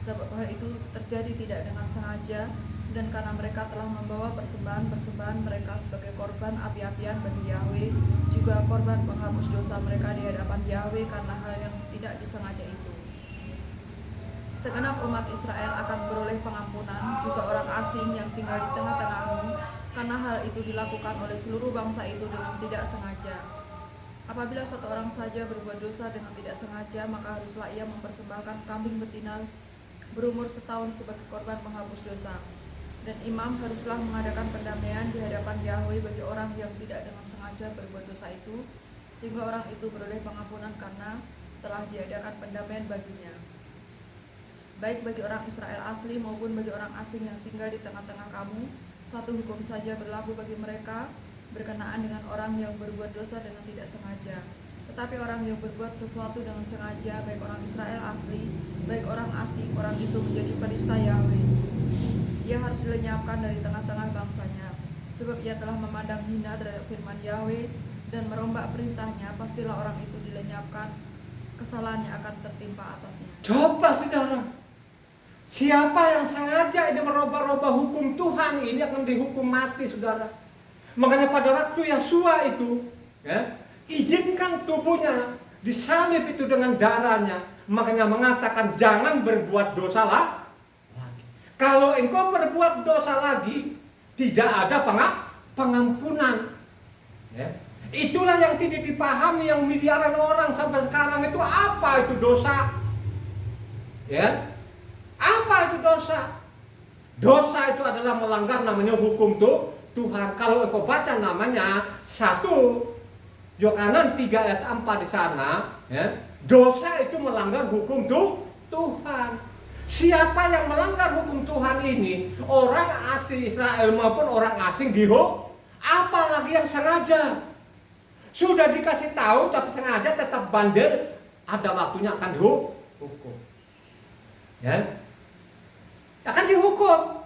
sebab hal itu terjadi tidak dengan sengaja, dan karena mereka telah membawa persembahan-persembahan mereka sebagai korban api-apian bagi Yahweh, juga korban penghapus dosa mereka di hadapan Yahweh karena hal yang tidak disengaja itu. Segenap umat Israel akan beroleh pengampunan, juga orang asing yang tinggal di tengah-tengahmu, karena hal itu dilakukan oleh seluruh bangsa itu dengan tidak sengaja. Apabila satu orang saja berbuat dosa dengan tidak sengaja, maka haruslah ia mempersembahkan kambing betina berumur setahun sebagai korban penghapus dosa. Dan imam haruslah mengadakan pendamaian di hadapan Yahweh bagi orang yang tidak dengan sengaja berbuat dosa itu, sehingga orang itu beroleh pengampunan karena telah diadakan pendamaian baginya. Baik bagi orang Israel asli maupun bagi orang asing yang tinggal di tengah-tengah kamu, satu hukum saja berlaku bagi mereka berkenaan dengan orang yang berbuat dosa dengan tidak sengaja. Tetapi orang yang berbuat sesuatu dengan sengaja, baik orang Israel asli, baik orang asing, orang itu menjadi penista Yahweh. Ia harus dilenyapkan dari tengah-tengah bangsanya, sebab ia telah memandang hina terhadap firman Yahweh dan merombak perintahnya. Pastilah orang itu dilenyapkan, kesalahannya akan tertimpa atasnya. Coba saudara, siapa yang sengaja ini merubah-rubah hukum Tuhan ini akan dihukum mati saudara. Makanya pada waktu Yosua itu, ya, izinkan tubuhnya disalib itu dengan darahnya, makanya mengatakan jangan berbuat dosa lagi. Kalau engkau berbuat dosa lagi, tidak ada pengampunan. Ya. Itulah yang tidak dipahami yang miliaran orang sampai sekarang itu, apa itu dosa? Ya, apa itu dosa? Dosa itu adalah melanggar namanya hukum Tuhan. Kalau engkau baca namanya 1 Yohanan 3 ayat 4 di sana, ya, dosa itu melanggar hukum Tuhan. Siapa yang melanggar hukum Tuhan ini, orang asli Israel maupun orang asing dihukum, apalagi yang sengaja. Sudah dikasih tahu tapi sengaja tetap bandel, ada waktunya akan dihukum. Ya. Akan dihukum.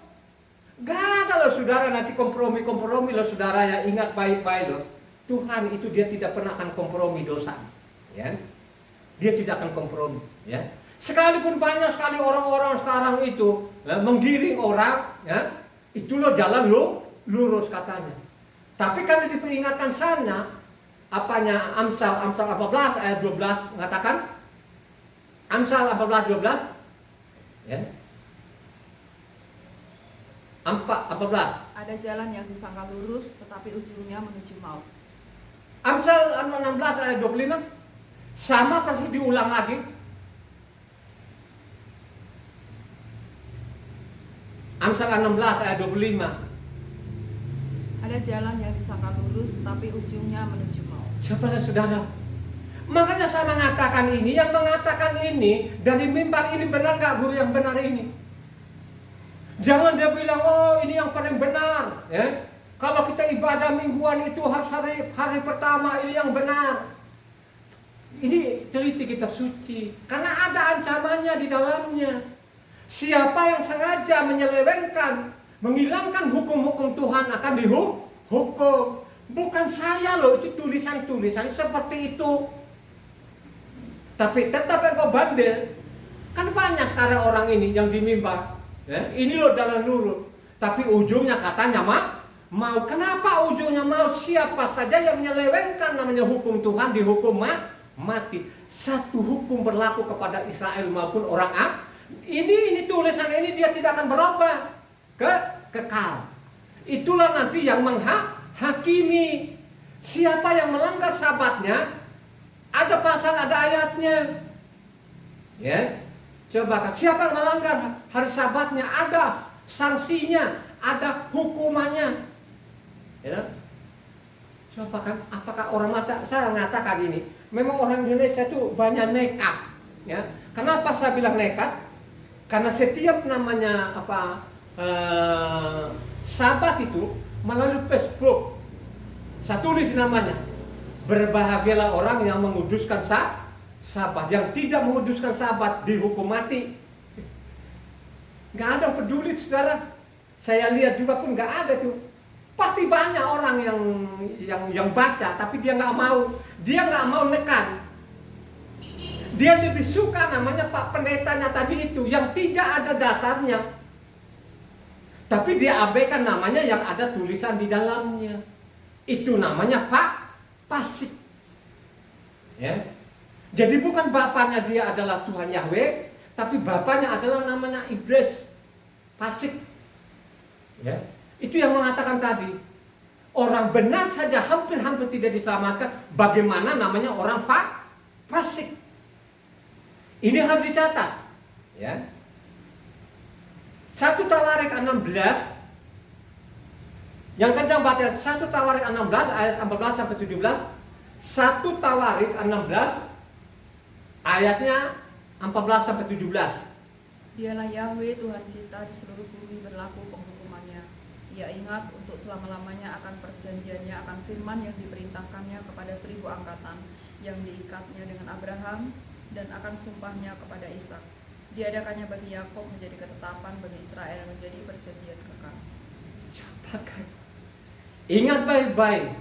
Gak ada loh saudara nanti kompromi loh saudara ya, ingat baik-baik loh. Tuhan itu dia tidak pernah akan kompromi dosa, ya. Dia tidak akan kompromi, ya. Sekalipun banyak sekali orang-orang sekarang itu ya, menggiring orang, ya, itu loh jalan lurus katanya. Tapi karena diperingatkan sana, apanya Amsal 14 ayat 12 mengatakan, Amsal 14:12, ya. 14. Ada jalan yang disangka lurus tetapi ujungnya menuju maut. Amsal 16 ayat 25 sama pasti diulang lagi. Amsal 16 ayat 25. Ada jalan yang disangka lurus tapi ujungnya menuju maut. Siapa saudara? Makanya saya mengatakan ini, yang mengatakan ini dari mimbar ini benar nggak guru yang benar ini? Jangan dia bilang oh ini yang paling benar, ya. Kalau kita ibadah mingguan itu harus hari pertama ini yang benar. Ini teliti kitab suci, karena ada ancamannya di dalamnya. Siapa yang sengaja menyelewengkan, menghilangkan hukum-hukum Tuhan akan dihukum. Bukan saya loh, itu tulisan-tulisan seperti itu. Tapi tetap engkau bandel. Kan banyak sekarang orang ini yang di mimbar, ya, ini loh jalan lurus, tapi ujungnya katanya mau. Kenapa ujungnya mau? Siapa saja yang menyelewengkan namanya hukum Tuhan dihukum mati. Satu hukum berlaku kepada Israel maupun orang ini tulisan ini dia tidak akan berubah, kekal. Itulah nanti yang menghakimi. Siapa yang melanggar sabatnya, ada pasal, ada ayatnya, ya. Coba kan, siapa yang melanggar hari sabatnya, ada sanksinya, ada hukumannya, ya. Coba kan, apakah orang masa saya mengatakan ini, memang orang Indonesia itu banyak nekat, ya. Kenapa saya bilang nekat? Karena setiap namanya sabat itu melalui Facebook, saya tulis namanya, berbahagialah orang yang menguduskan sabat, yang tidak menguduskan sabat dihukum mati. Nggak ada yang peduli saudara. Saya lihat juga pun nggak ada tuh. Pasti banyak orang yang baca, tapi dia nggak mau nekan. Dia lebih suka namanya Pak Pendetanya tadi itu yang tidak ada dasarnya, tapi dia abaikan namanya yang ada tulisan di dalamnya. Itu namanya fasik, ya. Jadi bukan bapaknya dia adalah Tuhan Yahweh, tapi bapaknya adalah namanya iblis, fasik, ya. Itu yang mengatakan tadi, orang benar saja hampir-hampir tidak diselamatkan, bagaimana namanya orang fasik. Ini harus dicatat, ya. 1 Tawarik 16, yang kencang baca 1 Tawarik 16 ayat 14 sampai 17. 1 Tawarik 16 ayatnya 14 sampai 17. Dialah Yahweh Tuhan kita, di seluruh bumi berlaku penghukumannya. Ia ingat untuk selama-lamanya akan perjanjiannya, akan firman yang diperintahkannya kepada 1000 angkatan, yang diikatnya dengan Abraham, dan akan sumpahnya kepada Ishak. Diadakannya bagi Yakub menjadi ketetapan, bagi Israel menjadi perjanjian kekal. Ingat baik-baik,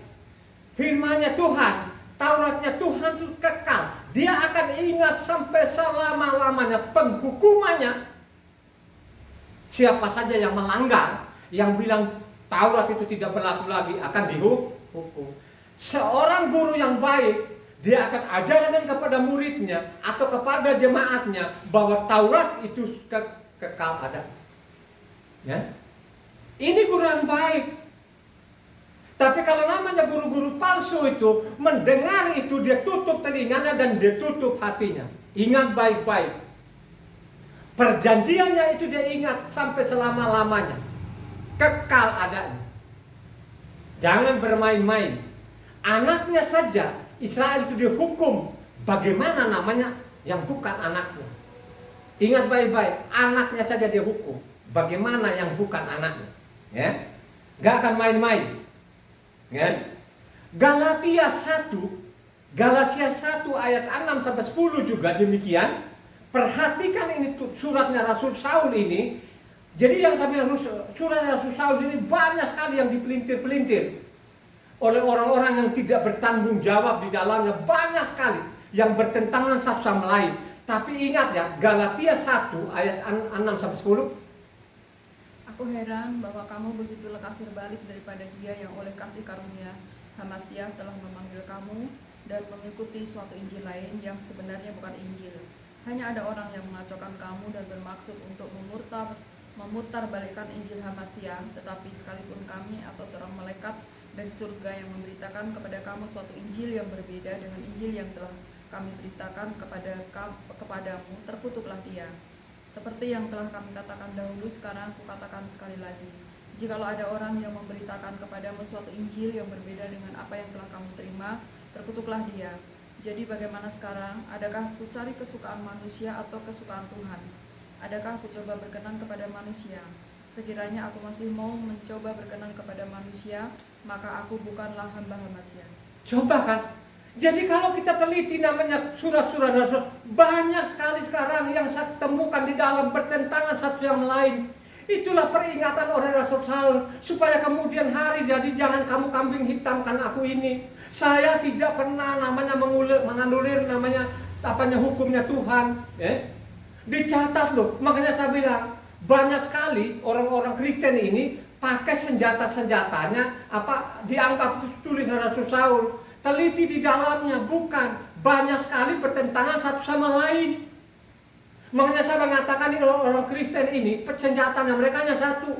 firman-Nya Tuhan, Tauratnya Tuhan itu kekal. Dia akan ingat sampai selama-lamanya penghukumannya. Siapa saja yang melanggar, yang bilang Taurat itu tidak berlaku lagi, akan dihukum. Seorang guru yang baik, dia akan ajarkan kepada muridnya atau kepada jemaatnya bahwa Taurat itu kekal ada. Ya. Ini guru yang baik. Tapi kalau namanya guru-guru palsu itu, mendengar itu dia tutup telinganya dan dia tutup hatinya. Ingat baik-baik. Perjanjiannya itu dia ingat sampai selama-lamanya. Kekal adanya. Jangan bermain-main. Anaknya saja Israel itu dihukum. Bagaimana namanya yang bukan anaknya? Ingat baik-baik, anaknya saja dihukum. Bagaimana yang bukan anaknya? Ya, gak akan main-main. Ya. Galatia 1 ayat 6 sampai 10 juga demikian. Perhatikan ini suratnya Rasul Saul ini. Jadi yang saya bilang suratnya Rasul Saul ini banyak sekali yang dipelintir-pelintir oleh orang-orang yang tidak bertanggung jawab di dalamnya, banyak sekali yang bertentangan satu sama lain. Tapi ingat ya, Galatia 1 ayat 6 sampai 10. Aku heran bahwa kamu begitu lekas berbalik daripada Dia yang oleh kasih karunia Hamasiah telah memanggil kamu dan mengikuti suatu Injil lain yang sebenarnya bukan Injil. Hanya ada orang yang mengacaukan kamu dan bermaksud untuk memutarbalikkan Injil Hamasiah, tetapi sekalipun kami atau seorang malaikat dari surga yang memberitakan kepada kamu suatu Injil yang berbeda dengan Injil yang telah kami beritakan kepadamu, terkutuklah dia. Seperti yang telah kami katakan dahulu, sekarang aku katakan sekali lagi. Jikalau ada orang yang memberitakan kepadamu suatu Injil yang berbeda dengan apa yang telah kamu terima, terkutuklah dia. Jadi bagaimana sekarang? Adakah aku cari kesukaan manusia atau kesukaan Tuhan? Adakah aku coba berkenan kepada manusia? Sekiranya aku masih mau mencoba berkenan kepada manusia, maka aku bukanlah hamba Hamasiah. Coba kan? Jadi kalau kita teliti namanya surat-surat Rasul, banyak sekali sekarang yang saya temukan di dalam bertentangan satu yang lain. Itulah peringatan oleh Rasul Saul, supaya kemudian hari jadi jangan kamu kambing hitamkan aku ini. Saya tidak pernah namanya menganulir namanya hukumnya Tuhan. Dicatat loh, makanya saya bilang banyak sekali orang-orang Kristen ini pakai senjata-senjatanya dianggap tulisan Rasul Saul. Teliti di dalamnya, bukan. Banyak sekali bertentangan satu sama lain. Makanya saya mengatakan ini orang Kristen ini, senjatanya mereka hanya satu.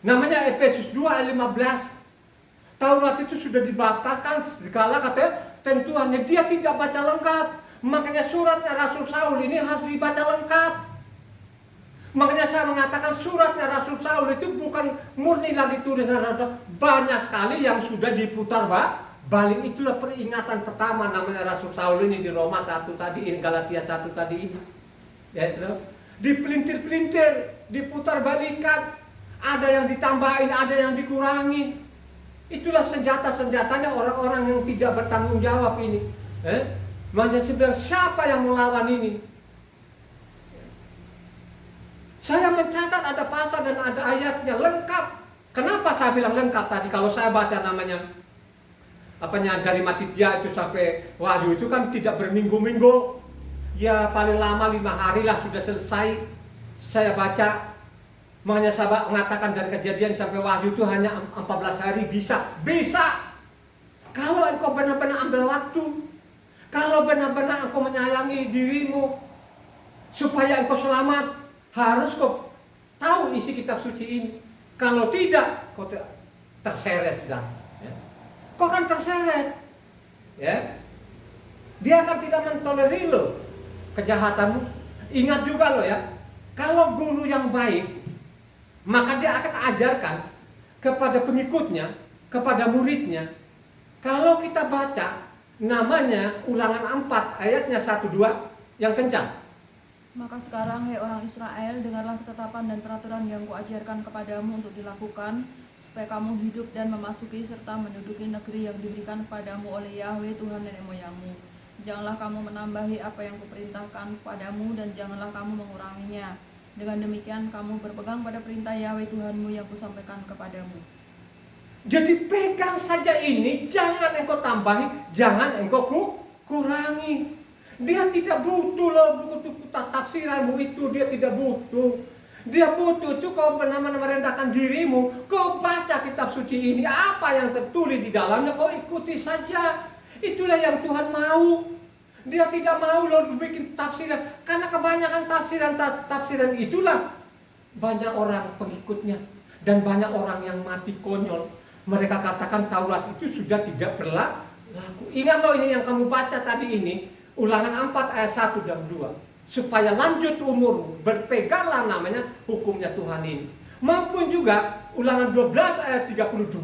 Namanya Efesus 2 ayat 15. Taurat itu sudah dibatalkan segala katanya tentuannya. Dia tidak baca lengkap. Makanya suratnya Rasul Saul ini harus dibaca lengkap. Makanya saya mengatakan suratnya Rasul Saul itu bukan murni lagi tulisan Rasul. Banyak sekali yang sudah diputar balik. Itulah peringatan pertama namanya Rasul Saul ini di Roma 1 tadi, ini Galatia 1 tadi ini. Ya, dipelintir-pelintir, diputar balikan. Ada yang ditambahin, ada yang dikurangin. Itulah senjata-senjatanya orang-orang yang tidak bertanggung jawab ini. Makanya saya bilang, siapa yang melawan ini? Saya mencatat ada pasal dan ada ayatnya lengkap. Kenapa saya bilang lengkap tadi? Kalau saya baca namanya dari Matitia itu sampai Wahyu itu kan tidak berminggu-minggu. Ya paling lama 5 hari lah sudah selesai. Saya baca. Makanya saya mengatakan dari Kejadian sampai Wahyu itu hanya 14 hari bisa. Kalau engkau benar-benar ambil waktu, kalau benar-benar engkau menyayangi dirimu supaya engkau selamat, harus kau tahu isi kitab suci ini. Kalau tidak, kau terseret sudah. Kau kan terseret. Ya. Dia akan tidak mentolerir lo kejahatanmu. Ingat juga lo ya, kalau guru yang baik, maka dia akan ajarkan kepada pengikutnya, kepada muridnya. Kalau kita baca namanya Ulangan 4 ayatnya 1-2 yang kencang. Maka sekarang, hai orang Israel, dengarlah ketetapan dan peraturan yang kuajarkan kepadamu untuk dilakukan, supaya kamu hidup dan memasuki serta menduduki negeri yang diberikan kepadamu oleh Yahweh Tuhan nenek moyangmu. Janganlah kamu menambahi apa yang kuperintahkan kepadamu, dan janganlah kamu menguranginya. Dengan demikian kamu berpegang pada perintah Yahweh Tuhanmu yang kusampaikan kepadamu. Jadi pegang saja ini, jangan engkau tambahi, jangan engkau kurangi. Dia tidak butuh loh buku tafsiranmu itu, dia tidak butuh. Dia butuh itu kau benar-benar merendahkan dirimu, kau baca kitab suci ini, apa yang tertulis di dalamnya kau ikuti saja. Itulah yang Tuhan mau. Dia tidak mau loh bikin tafsiran, karena kebanyakan tafsiran itulah banyak orang pengikutnya dan banyak orang yang mati konyol. Mereka katakan Taurat itu sudah tidak berlaku. Ingat loh ini yang kamu baca tadi ini, Ulangan 4 ayat 1 dan 2. Supaya lanjut umurmu, berpeganglah namanya hukumnya Tuhan ini. Maupun juga Ulangan 12 ayat 32,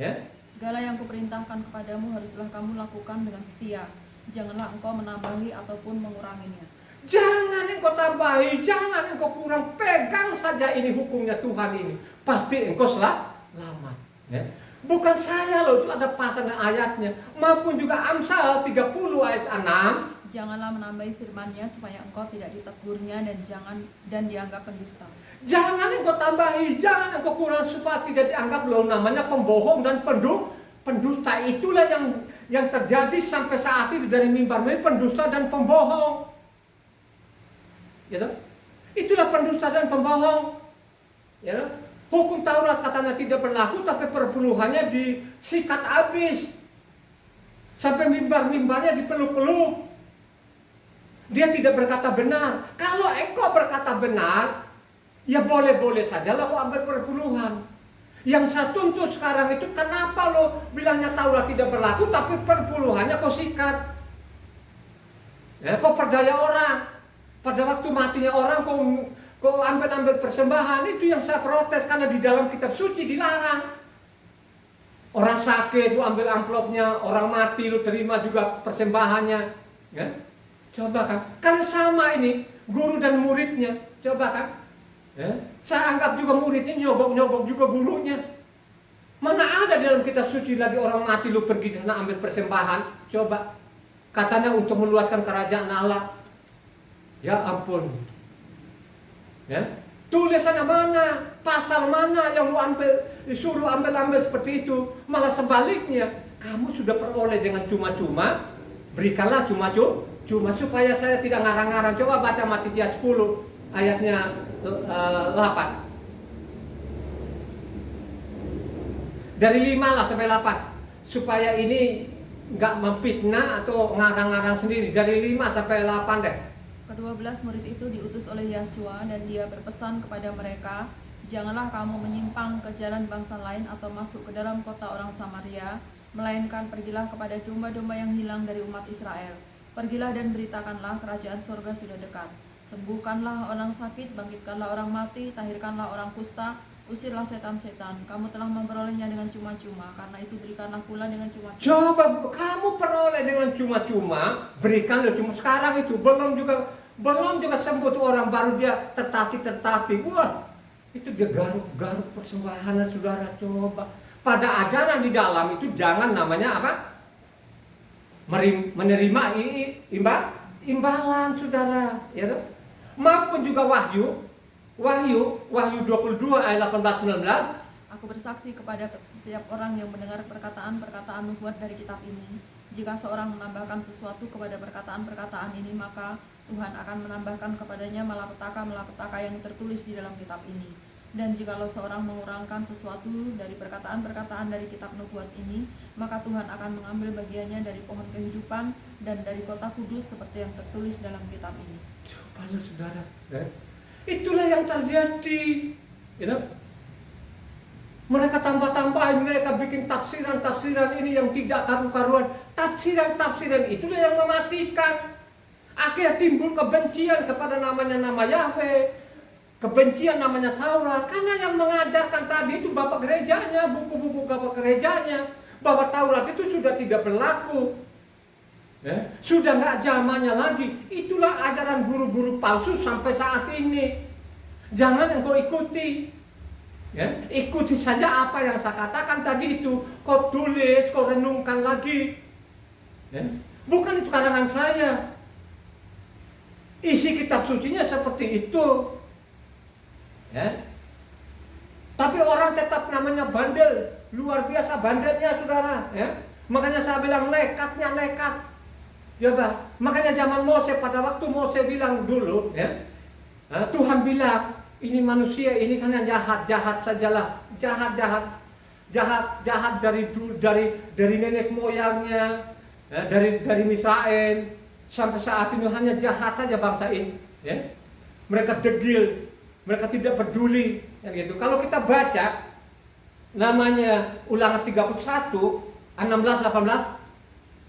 ya. Segala yang kuperintahkan kepadamu haruslah kamu lakukan dengan setia. Janganlah engkau menambahi ataupun menguranginya. Jangan engkau tambahi, jangan engkau kurang. Pegang saja ini hukumnya Tuhan ini. Pasti engkau selamat. Ya. Bukan saya loh, itu ada pasal dan ayatnya. Maupun juga Amsal 30 ayat 6. Janganlah menambahi firman-Nya supaya engkau tidak ditegurnya dan dianggap pendusta. Jangan engkau tambahi, jangan engkau kurang supaya tidak dianggap loh namanya pembohong dan pendusta. Itulah yang terjadi sampai saat ini dari mimbar pendusta dan pembohong. Ya, itulah pendusta dan pembohong. Ya, hukum Taurat katanya tidak berlaku, tapi perpuluhannya disikat habis. Sampai mimbar-mimbarnya dipeluk-peluk. Dia tidak berkata benar. Kalau engkau berkata benar, ya boleh-boleh saja lo ambil perpuluhan. Yang saya tuntut sekarang itu kenapa lo bilangnya Taurat tidak berlaku, tapi perpuluhannya kau sikat. Ya, kau perdaya orang. Pada waktu matinya orang kau ambil persembahan. Itu yang saya protes, karena di dalam kitab suci dilarang. Orang sakit lu ambil amplopnya, orang mati lu terima juga persembahannya. Ya? Coba kan, kan sama ini guru dan muridnya. Coba kan, ya? Saya anggap juga muridnya nyogok juga gurunya. Mana ada dalam kitab suci lagi orang mati lu pergi sana ambil persembahan. Coba, katanya untuk meluaskan kerajaan Allah. Ya ampun. Ya, tulisannya mana, pasal mana yang lu disuruh ambil seperti itu. Malah sebaliknya, kamu sudah peroleh dengan cuma-cuma, berikanlah cuma supaya saya tidak ngarang-ngarang. Coba baca Matius 10 ayatnya 8. Dari 5 lah sampai 8. Supaya ini nggak memfitnah atau ngarang-ngarang sendiri. Dari 5 sampai 8 deh. Ke-12 murid itu diutus oleh Yesua dan dia berpesan kepada mereka, janganlah kamu menyimpang ke jalan bangsa lain atau masuk ke dalam kota orang Samaria, melainkan pergilah kepada domba-domba yang hilang dari umat Israel. Pergilah dan beritakanlah kerajaan surga sudah dekat. Sembuhkanlah orang sakit, bangkitkanlah orang mati, tahirkanlah orang kusta, usirlah setan-setan. Kamu telah memperolehnya dengan cuma-cuma, karena itu berikanlah pula dengan cuma-cuma. Coba kamu peroleh dengan cuma-cuma, berikanlah cuma. Sekarang itu belum juga sembuh tuh orang, baru dia tertatih. Wah, itu dia garuk persembahan, saudara. Coba pada ajaran di dalam itu jangan namanya apa? Menerima imbalan, saudara, ya toh? Maupun juga Wahyu 22 ayat 18-19. Aku bersaksi kepada setiap orang yang mendengar perkataan-perkataan nubuat dari kitab ini. Jika seorang menambahkan sesuatu kepada perkataan-perkataan ini, maka Tuhan akan menambahkan kepadanya malapetaka yang tertulis di dalam kitab ini. Dan jikalau seorang mengurangkan sesuatu dari perkataan-perkataan dari kitab nubuat ini, maka Tuhan akan mengambil bagiannya dari pohon kehidupan dan dari kota kudus seperti yang tertulis dalam kitab ini. Coba saudara, itulah yang terjadi. You know? Mereka tambah-tambahin, mereka bikin tafsiran ini yang tidak karu-karuan. Tafsiran itulah yang mematikan. Akhirnya timbul kebencian kepada nama Yahweh, kebencian namanya Taurat, karena yang mengajarkan tadi itu bapak gerejanya, buku-buku bapak gerejanya, bahwa Taurat itu sudah tidak berlaku, ya, sudah nggak zamannya lagi. Itulah ajaran guru-guru palsu sampai saat ini. Jangan engkau ikuti. Ya, ikuti saja apa yang saya katakan tadi itu. Kau tulis, kau renungkan lagi. Ya, bukan itu karangan saya. Isi kitab sucinya seperti itu. Ya. Tapi orang tetap namanya bandel, luar biasa bandelnya, saudara. Ya. Makanya saya bilang nekat. Ya, makanya zaman Mose, pada waktu Mose bilang dulu, ya, Tuhan bilang, ini manusia ini kan yang jahat sajalah, jahat dari nenek moyangnya, ya, dari Misraim sampai saat ini hanya jahat saja bangsa ini. Ya. Mereka degil, mereka tidak peduli, ya gitu. Kalau kita baca namanya Ulangan 31 16-18.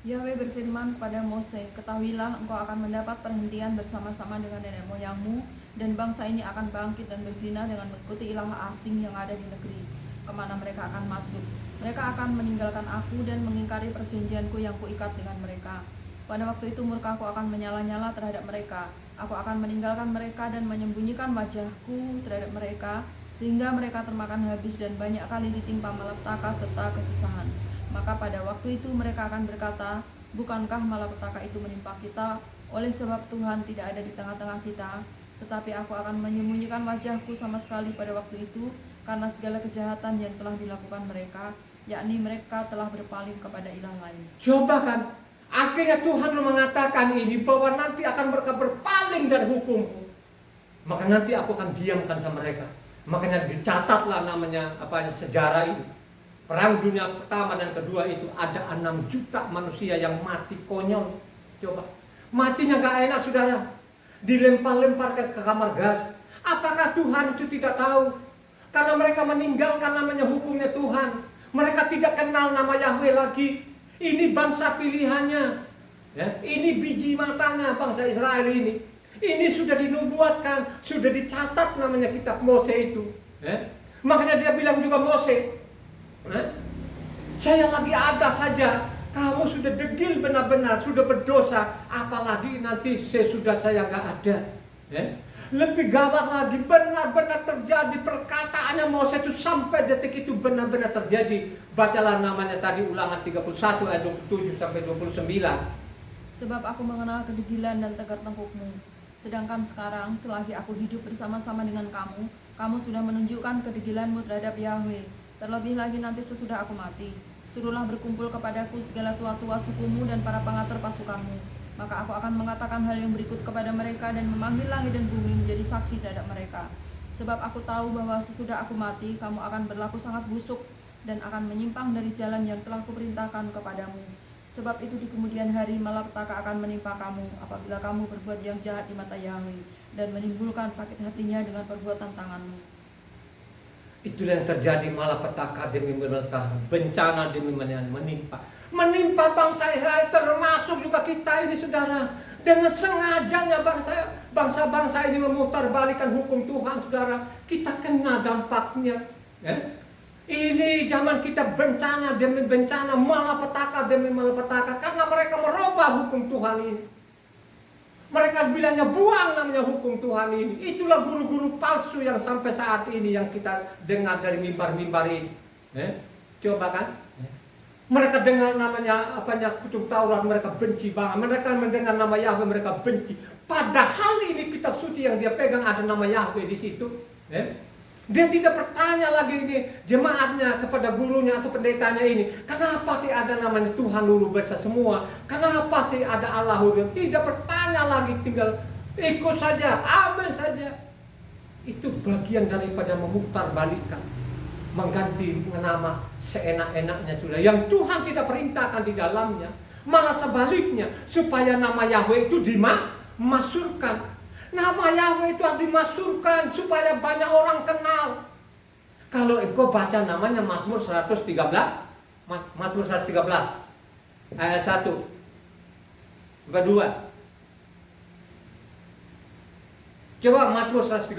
Yahweh berfirman kepada Mose, ketahuilah engkau akan mendapat perhentian bersama-sama dengan nenek moyangmu, dan bangsa ini akan bangkit dan berzina dengan mengikuti ilah asing yang ada di negeri. kemana mereka akan masuk. Mereka akan meninggalkan aku dan mengingkari perjanjianku yang kuikat dengan mereka. Pada waktu itu murkaku akan menyala-nyala terhadap mereka. Aku akan meninggalkan mereka dan menyembunyikan wajahku terhadap mereka, sehingga mereka termakan habis dan banyak kali ditimpa malapetaka serta kesusahan. Maka pada waktu itu mereka akan berkata, bukankah malapetaka itu menimpa kita oleh sebab Tuhan tidak ada di tengah-tengah kita? Tetapi aku akan menyembunyikan wajahku sama sekali pada waktu itu, karena segala kejahatan yang telah dilakukan mereka, yakni mereka telah berpaling kepada ilah lain. Coba kan, akhirnya Tuhan mengatakan ini bahwa nanti akan mereka berpaling dari hukumku. Maka nanti aku akan diamkan sama mereka. Makanya dicatatlah namanya sejarah ini. Perang dunia pertama dan kedua itu ada 6 juta manusia yang mati konyol. Coba, matinya gak enak saudara. Dilempar-lempar ke kamar gas. Apakah Tuhan itu tidak tahu? Karena mereka meninggalkan namanya hukumnya Tuhan. Mereka tidak kenal nama Yahweh lagi. Ini bangsa pilihannya. Ya, ini biji matanya bangsa Israel ini. Ini sudah dinubuatkan, sudah dicatat namanya kitab Mose itu. Ya. Makanya dia bilang juga Mose, saya lagi ada saja, kamu sudah degil benar-benar, sudah berdosa, apalagi nanti sesudah saya nggak ada. Ya. Lebih gawat lagi, benar-benar terjadi perkataannya Mose itu sampai detik itu benar-benar terjadi. Bacalah namanya tadi Ulangan 31 ayat 27 sampai 29. Sebab aku mengenal kedegilan dan tegar tengkukmu. Sedangkan sekarang selagi aku hidup bersama-sama dengan kamu, kamu sudah menunjukkan kedegilanmu terhadap Yahweh. Terlebih lagi nanti sesudah aku mati, suruhlah berkumpul kepadaku segala tua-tua sukumu dan para pengatur pasukanmu. Maka aku akan mengatakan hal yang berikut kepada mereka dan memanggil langit dan bumi menjadi saksi terhadap mereka. Sebab aku tahu bahwa sesudah aku mati, kamu akan berlaku sangat busuk dan akan menyimpang dari jalan yang telah kuperintahkan kepadamu. Sebab itu di kemudian hari malapetaka akan menimpa kamu apabila kamu berbuat yang jahat di mata Yahweh dan menimbulkan sakit hatinya dengan perbuatan tanganmu. Itulah yang terjadi, malapetaka demi malapetaka, bencana demi menimpa. Menimpa bangsa Israel, termasuk juga kita ini saudara. Dengan sengajanya bangsa-bangsa ini memutarbalikkan hukum Tuhan saudara. Kita kena dampaknya. Ya? Ini zaman kita bencana demi bencana, malapetaka demi malapetaka, karena mereka merubah hukum Tuhan ini. Mereka bilangnya buang namanya hukum Tuhan ini. Itulah guru-guru palsu yang sampai saat ini yang kita dengar dari mimbar-mimbar ini. Coba kan? Mereka dengar namanya kutub Taurat, mereka benci banget. Mereka mendengar nama Yahweh, mereka benci. Padahal ini kitab suci yang dia pegang ada nama Yahweh di situ. Dia tidak bertanya lagi ini jemaatnya kepada gurunya atau pendetanya ini, kenapa sih ada namanya Tuhan Lulu Besar semua? Kenapa sih ada Allah Huruf? Tidak bertanya lagi, tinggal ikut saja, amin saja. Itu bagian daripada memutarbalikkan, mengganti nama seenak-enaknya sudah, yang Tuhan tidak perintahkan di dalamnya. Malah sebaliknya, supaya nama Yahweh itu dimasyhurkan. Nama Yahweh itu harus dimasyhurkan supaya banyak orang kenal. Kalau engkau baca namanya Mazmur 113, Mazmur 113 ayat 1 2. Coba Mazmur 113.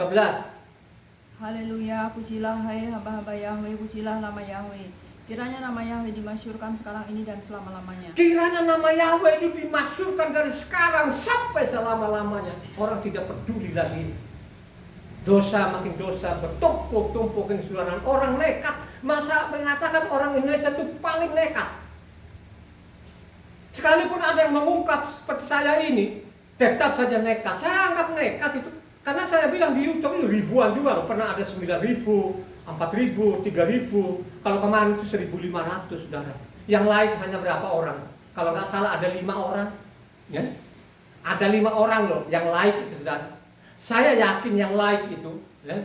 Haleluya, pujilah hai hamba-hamba Yahweh, pujilah nama Yahweh. Kiranya nama Yahweh dimasyhurkan sekarang ini dan selama-lamanya. Kiranya nama Yahweh itu dimasyhurkan dari sekarang sampai selama-lamanya. Orang tidak peduli lagi. Dosa makin dosa, bertumpuk-tumpuk ini saudara. Orang nekat. Masa mengatakan orang Indonesia itu paling nekat. Sekalipun ada yang mengungkap seperti saya ini, tetap saja nekat. Saya anggap nekat itu. Karena saya bilang di YouTube itu ribuan juga, pernah ada 9.000, 4.000, 3.000. Kalau kemarin itu 1.500 saudara. Yang like hanya berapa orang? Kalau nggak salah ada 5 orang. Ya? Ada 5 orang loh yang like itu saudara. Saya yakin yang like itu ya,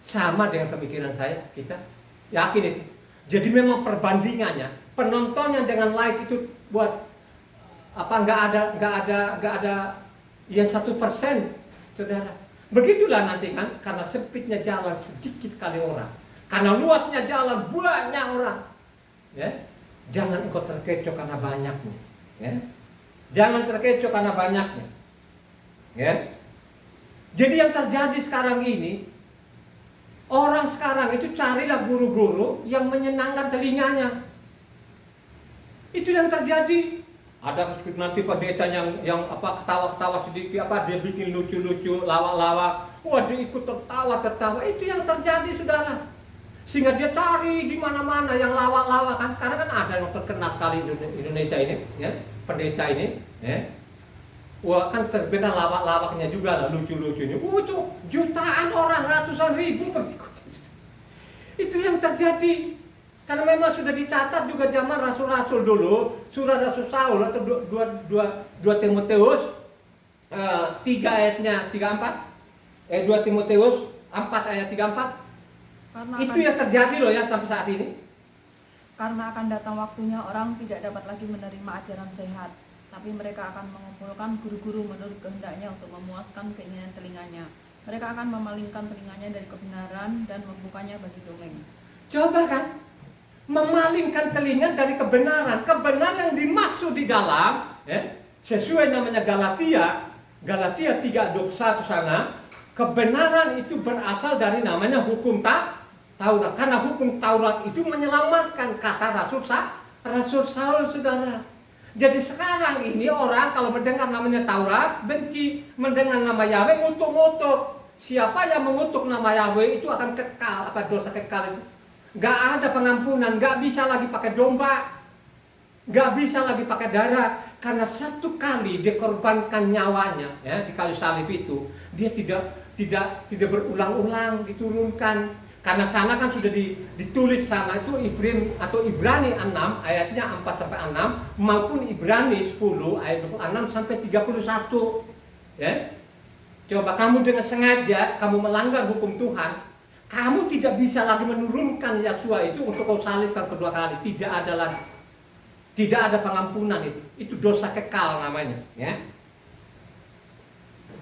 sama dengan pemikiran saya, kita yakin itu. Jadi memang perbandingannya, penontonnya dengan like itu buat apa nggak ada ya 1%, saudara. Begitulah nanti kan, karena sempitnya jalan sedikit kali orang, karena luasnya jalan banyak orang. Ya, jangan engkau terkecoh karena banyaknya. Ya, jangan terkecoh karena banyaknya. Ya, jadi yang terjadi sekarang ini, Orang sekarang itu carilah guru-guru yang menyenangkan telinganya. Itu yang terjadi. Ada nanti pendeta yang ketawa-ketawa sedikit, dia bikin lucu-lucu, lawak-lawak. Wah, dia ikut tertawa. Itu yang terjadi, saudara. Sehingga dia tari di mana-mana yang lawak-lawak kan. Sekarang kan ada yang terkenal sekali di Indonesia ini, ya, pendeta ini, ya. Wah, kan terkenal lawak-lawaknya juga lah, lucu-lucunya. Jutaan orang, ratusan ribu pengikutnya. Itu yang terjadi. Karena memang sudah dicatat juga zaman rasul-rasul dulu, surat Rasul Saul atau 2 Timotius 3 ayatnya 34, 2 Timotius 4 ayat 34. Itu yang terjadi loh ya sampai saat ini. Karena akan datang waktunya orang tidak dapat lagi menerima ajaran sehat, tapi mereka akan mengumpulkan guru-guru menurut kehendaknya untuk memuaskan keinginan telinganya. Mereka akan memalingkan telinganya dari kebenaran dan membukanya bagi dongeng. Coba kan, memalingkan telinga dari kebenaran. Kebenaran yang dimaksud di dalam, ya, sesuai namanya Galatia 3:21 sana, kebenaran itu berasal dari namanya hukum Taurat. Karena hukum Taurat itu menyelamatkan, kata Rasul Saul, saudara. Jadi sekarang ini orang kalau mendengar namanya Taurat, benci. Mendengar nama Yahweh, ngutuk-ngutuk. Siapa yang mengutuk nama Yahweh itu akan kekal, dosa kekal itu. Gak ada pengampunan, gak bisa lagi pakai domba, gak bisa lagi pakai darah. Karena satu kali dikorbankan nyawanya, ya, di kayu salib itu, dia tidak berulang-ulang diturunkan. Karena sana kan sudah ditulis sana itu Ibrani 6 ayatnya 4-6 maupun Ibrani 10 ayat 26 sampai 31. Ya. Coba kamu dengan sengaja kamu melanggar hukum Tuhan, kamu tidak bisa lagi menurunkan Yesua itu untuk kau salibkan kedua kali. Tidak ada lagi. Tidak ada pengampunan itu. Itu dosa kekal namanya, ya.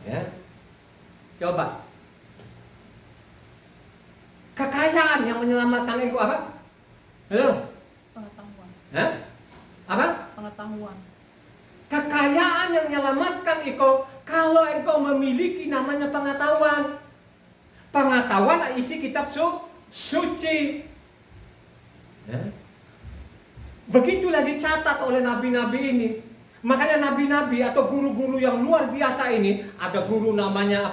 Ya. Coba. Kekayaan yang menyelamatkan engkau apa? Halo? Pengetahuan. Hah? Apa? Pengetahuan. Kekayaan yang menyelamatkan engkau kalau engkau memiliki namanya pengetahuan. Pengetahuan isi kitab suci. Ya. Begitulah dicatat oleh nabi-nabi ini. Makanya nabi-nabi atau guru-guru yang luar biasa ini, ada guru namanya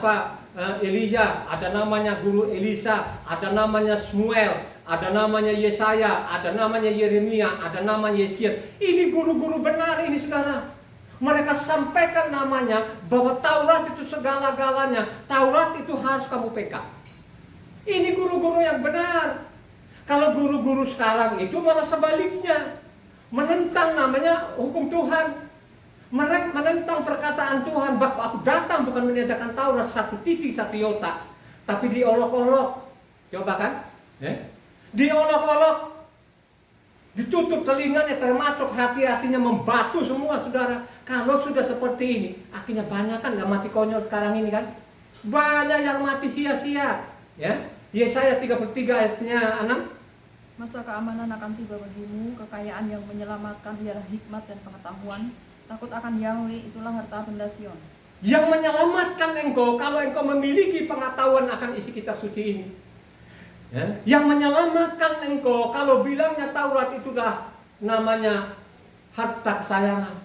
Elia, ada namanya guru Elisa, ada namanya Samuel, ada namanya Yesaya, ada namanya Yeremia, ada namanya Yeskiel. Ini guru-guru benar ini, saudara. Mereka sampaikan namanya bahwa Taurat itu segala-galanya. Taurat itu harus kamu pegang. Ini guru-guru yang benar. Kalau guru-guru sekarang itu malah sebaliknya, menentang namanya hukum Tuhan. Mereka menentang perkataan Tuhan, bahwa aku datang bukan meniadakan Taurat 1 titik 1 iota, tapi diolok-olok. Coba kan? Diolok-olok, ditutup telinganya, termasuk hati-hatinya membatu semua, saudara. Kalau sudah seperti ini, akhirnya banyak kan yang mati konyol sekarang ini kan? Banyak yang mati sia-sia. Ya, Yesaya 33 ayatnya 6. Masa keamanan akan tiba bagimu, kekayaan yang menyelamatkan ialah hikmat dan pengetahuan. Takut akan Yahweh itulah harta benda Sion. Yang menyelamatkan engkau kalau engkau memiliki pengetahuan akan isi kitab suci ini. Ya? Yang menyelamatkan engkau kalau bilangnya Taurat itulah namanya harta kesayangan.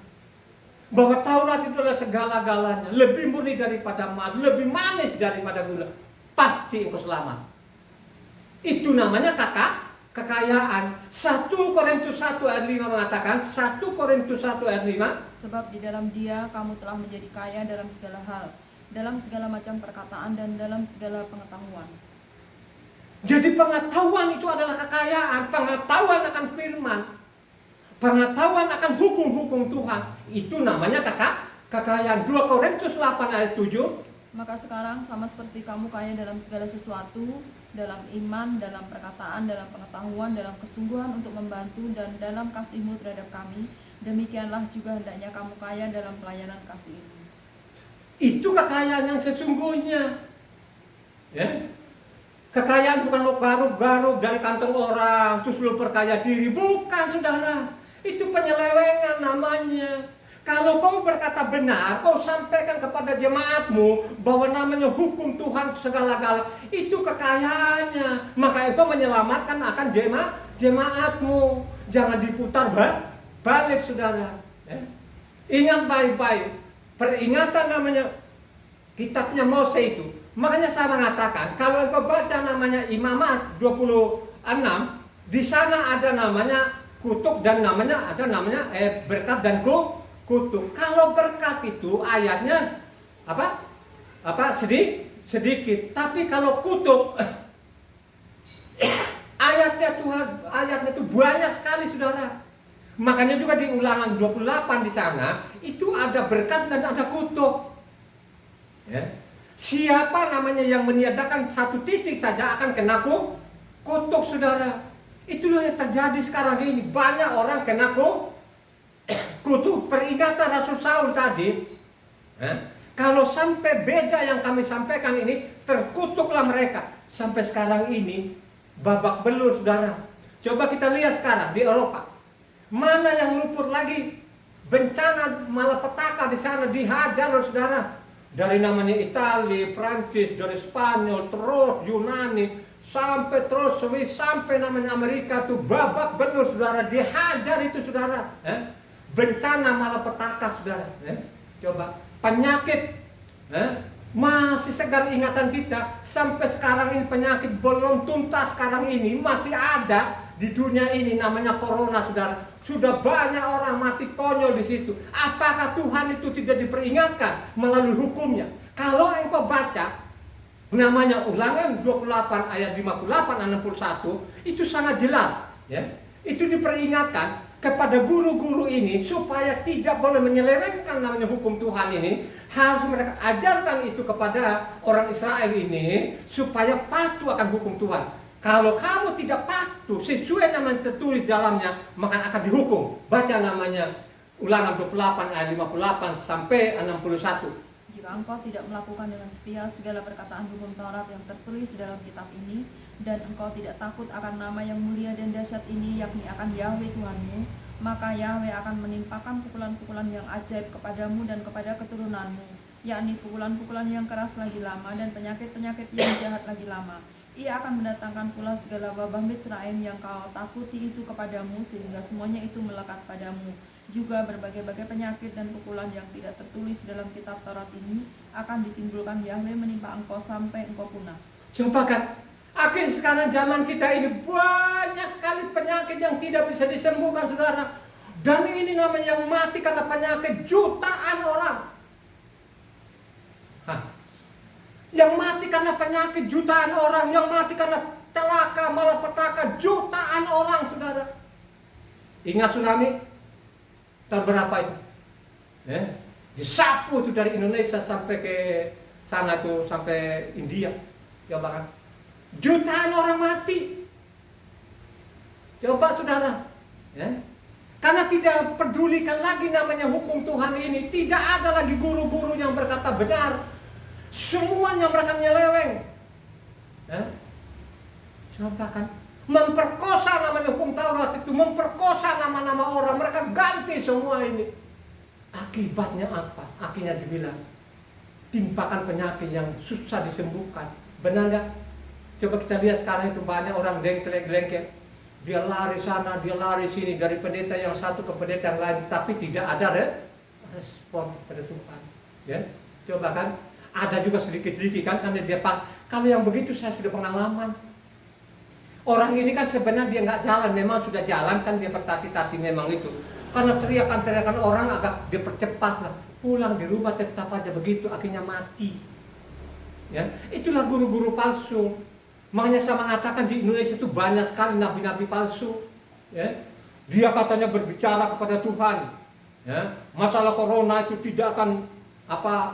Bahwa Taurat itu adalah segala-galanya, lebih murni daripada madu, lebih manis daripada gula. Pasti engkau selamat. Itu namanya kekayaan. 1 Korintus 1 ayat 5 mengatakan, 1 Korintus 1 ayat 5, sebab di dalam Dia kamu telah menjadi kaya dalam segala hal, dalam segala macam perkataan dan dalam segala pengetahuan. Jadi pengetahuan itu adalah kekayaan, pengetahuan akan firman, pengetahuan akan hukum-hukum Tuhan. Itu namanya kekayaan. 2 Korintus 8 ayat 7. Maka sekarang sama seperti kamu kaya dalam segala sesuatu, dalam iman, dalam perkataan, dalam pengetahuan, dalam kesungguhan untuk membantu, dan dalam kasihmu terhadap kami, demikianlah juga hendaknya kamu kaya dalam pelayanan kasih ini. Itu kekayaan yang sesungguhnya. Ya? Kekayaan bukan lo garuk-garuk dari kantong orang, terus lo perkaya diri. Bukan, saudara. Itu penyelewengan namanya. Kalau kau berkata benar, kau sampaikan kepada jemaatmu bahwa namanya hukum Tuhan segala-gala itu kekayaannya. Maka kau menyelamatkan akan jemaatmu. Jangan diputar balik, saudara. Ya. Ingat baik-baik, peringatan namanya kitabnya Mose itu. Makanya saya mengatakan, kalau engkau baca namanya Imamat 26, di sana ada namanya kutuk dan ada namanya berkat dan kutuk. Kalau berkat itu ayatnya sedikit, tapi kalau kutuk ayatnya itu banyak sekali, saudara. Makanya juga di Ulangan 28 di sana itu ada berkat dan ada kutuk. Ya. Siapa namanya yang meniadakan satu titik saja akan kena kutuk, saudara. Itulah yang terjadi sekarang ini. Banyak orang kena kutuk. Peringatan Rasul Saul tadi, kalau sampai beda yang kami sampaikan ini, terkutuklah mereka. Sampai sekarang ini babak belur, saudara. Coba kita lihat sekarang di Eropa. Mana yang luput lagi? Bencana malapetaka di sana dihajar, saudara. Dari namanya Italia, Prancis, dari Spanyol, terus Yunani, sampai terus Swiss, sampai namanya Amerika tuh babak belur, saudara. Dihajar itu, saudara. Bencana malapetaka, saudara. Coba penyakit, masih segar ingatan kita. Sampai sekarang ini penyakit belum tuntas, sekarang ini masih ada di dunia ini namanya corona, saudara. Sudah banyak orang mati konyol di situ. Apakah Tuhan itu tidak diperingatkan melalui hukumnya? Kalau engkau baca namanya Ulangan 28 ayat 58 61, itu sangat jelas, ya. Itu diperingatkan kepada guru-guru ini supaya tidak boleh menyelewengkan namanya hukum Tuhan ini. Harus mereka ajarkan itu kepada orang Israel ini supaya patuh akan hukum Tuhan. Kalau kamu tidak patuh sesuai nama tertulis dalamnya, maka akan dihukum. Baca namanya Ulangan 28 ayat 58 sampai 61. Jika engkau tidak melakukan dengan setia segala perkataan hukum Taurat yang tertulis dalam kitab ini, dan engkau tidak takut akan nama yang mulia dan dahsyat ini, yakni akan Yahweh Tuhanmu, maka Yahweh akan menimpakan pukulan-pukulan yang ajaib kepadamu dan kepada keturunanmu, yakni pukulan-pukulan yang keras lagi lama dan penyakit-penyakit yang jahat lagi lama. Ia akan mendatangkan pula segala wabah Mitzraim yang kau takuti itu kepadamu, sehingga semuanya itu melekat padamu. Juga berbagai-bagai penyakit dan pukulan yang tidak tertulis dalam kitab Taurat ini akan ditimbulkan Yahweh menimpa engkau sampai engkau punah. Coba kan, akhir sekarang zaman kita ini banyak sekali penyakit yang tidak bisa disembuhkan, saudara. Dan ini namanya yang mati karena penyakit jutaan orang. Yang mati karena penyakit jutaan orang, yang mati karena celaka, malapetaka jutaan orang, saudara. Ingat tsunami tahun berapa itu? Disapu itu dari Indonesia sampai ke sana tuh, sampai India. Coba kan, jutaan orang mati. Coba, saudara. Karena tidak pedulikan lagi namanya hukum Tuhan ini. Tidak ada lagi guru-guru yang berkata benar. Semuanya mereka nyeleweng. Coba kan, memperkosa namanya hukum Taurat itu, memperkosa nama-nama orang, mereka ganti semua ini. Akibatnya apa? Akhirnya dibilang timpakan penyakit yang susah disembuhkan. Benar nggak? Coba kita lihat sekarang itu banyak orang dengklek-dengklek. Dia lari sana, dia lari sini, dari pendeta yang satu ke pendeta yang lain, tapi tidak ada respon pada Tuhan. Ya, coba kan. Ada juga sedikit-sedikit kan, karena dia kalau yang begitu saya sudah pengalaman. Orang ini kan sebenarnya dia nggak jalan, memang sudah jalan kan, dia bertati-tati memang itu. Karena teriakan-teriakan orang agak dia percepat lah. Pulang di rumah tetap aja begitu, akhirnya mati. Ya, itulah guru-guru palsu. Makanya saya mengatakan di Indonesia itu banyak sekali nabi-nabi palsu. Ya, dia katanya berbicara kepada Tuhan. Ya, masalah corona itu tidak akan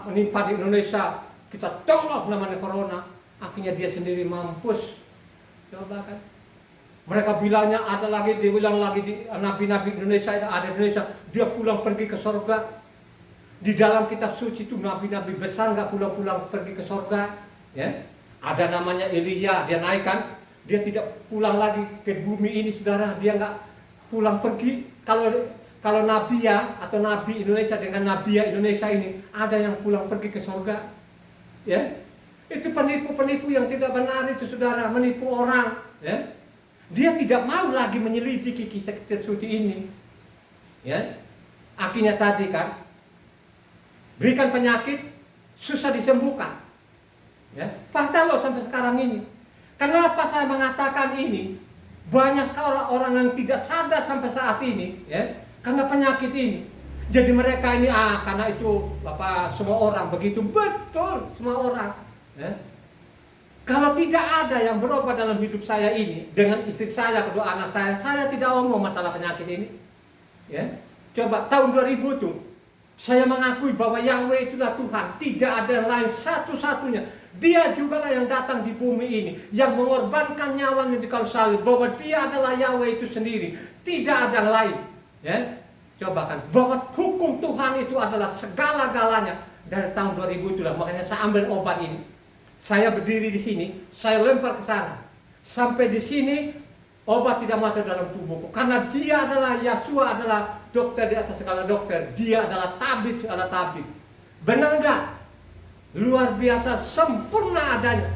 menimpa di Indonesia, kita tolak namanya corona, akhirnya dia sendiri mampus. Coba kan, mereka bilangnya ada lagi, dia bilang lagi di nabi-nabi Indonesia ada di Indonesia, dia pulang pergi ke surga. Di dalam kitab suci itu nabi-nabi besar nggak pulang-pulang pergi ke surga. Ya, ada namanya Elia, dia naik kan, dia tidak pulang lagi ke bumi ini, saudara, dia nggak pulang pergi. Kalau kalau Nabia atau Nabi Indonesia dengan Nabia Indonesia ini ada yang pulang pergi ke surga, ya, itu penipu-penipu yang tidak benar itu saudara, menipu orang, ya. Dia tidak mau lagi menyelidiki kisah suci ini, ya. Akhirnya tadi kan, berikan penyakit susah disembuhkan, ya. Fakta loh sampai sekarang ini. Kenapa saya mengatakan ini? Banyak sekali orang yang tidak sadar sampai saat ini, ya, karena penyakit ini. Jadi mereka ini karena itu Bapak semua orang begitu, betul semua orang. Ya. Kalau tidak ada yang berubah dalam hidup saya ini dengan istri saya, kedua anak saya tidak omong masalah penyakit ini. Ya. Coba tahun 2000 tuh saya mengakui bahwa Yahweh itulah Tuhan, tidak ada yang lain satu-satunya. Dia juga lah yang datang di bumi ini, yang mengorbankan nyawanya di kayu salib, bahwa dia adalah Yahweh itu sendiri, tidak ada yang lain. Ya, coba kan, bahwa hukum Tuhan itu adalah segala-galanya. Dari tahun 2000 itulah, makanya saya ambil obat ini. Saya berdiri di sini, saya lempar ke sana. Sampai di sini, obat tidak masuk dalam tubuhku. Karena dia adalah, Yahshua adalah dokter di atas segala dokter. Dia adalah tabib segala tabib. Benar enggak? Luar biasa, sempurna adanya.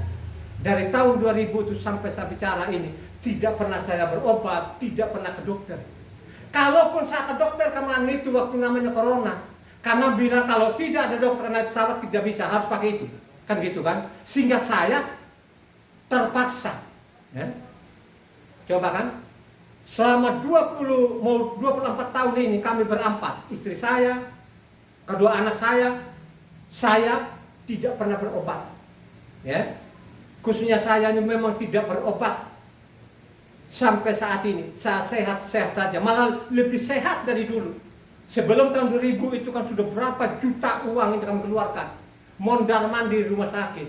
Dari tahun 2000 itu sampai saya bicara ini, tidak pernah saya berobat, tidak pernah ke dokter. Kalaupun saya ke dokter kemarin itu waktu namanya corona, karena bilang kalau tidak ada dokter naik pesawat tidak bisa, harus pakai itu, kan gitu kan? Sehingga saya terpaksa, ya. Coba kan, selama 24 tahun ini kami berempat, istri saya, kedua anak saya tidak pernah berobat, ya. Khususnya saya ini memang tidak berobat sampai saat ini. Saya sehat-sehat saja, malah lebih sehat dari dulu. Sebelum tahun 2000 itu kan sudah berapa juta uang yang kami keluarkan, mondar mandir rumah sakit.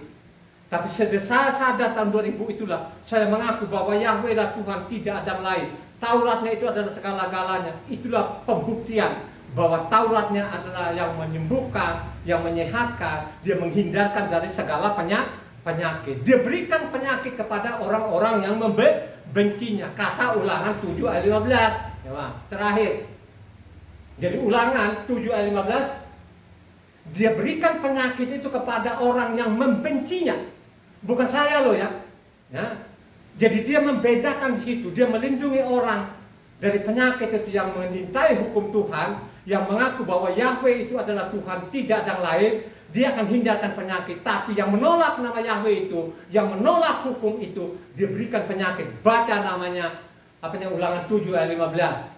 Tapi saya sadar tahun 2000 itulah saya mengaku bahwa Yahweh adalah Tuhan, tidak ada yang lain. Tauratnya itu adalah segala-galanya. Itulah pembuktian bahwa Tauratnya adalah yang menyembuhkan, yang menyehatkan, dia menghindarkan dari segala penyakit. Dia berikan penyakit kepada orang-orang yang membencinya. Kata Ulangan 7 ayat 15. Ya, terakhir. Jadi Ulangan 7 ayat 15, dia berikan penyakit itu kepada orang yang membencinya. Bukan saya loh ya. Ya. Jadi dia membedakan di situ, dia melindungi orang dari penyakit itu yang menyintai hukum Tuhan, yang mengaku bahwa Yahweh itu adalah Tuhan, tidak ada yang lain, dia akan hindarkan penyakit. Tapi yang menolak nama Yahweh itu, yang menolak hukum itu, dia berikan penyakit. Baca namanya, Ulangan 7 ayat 15.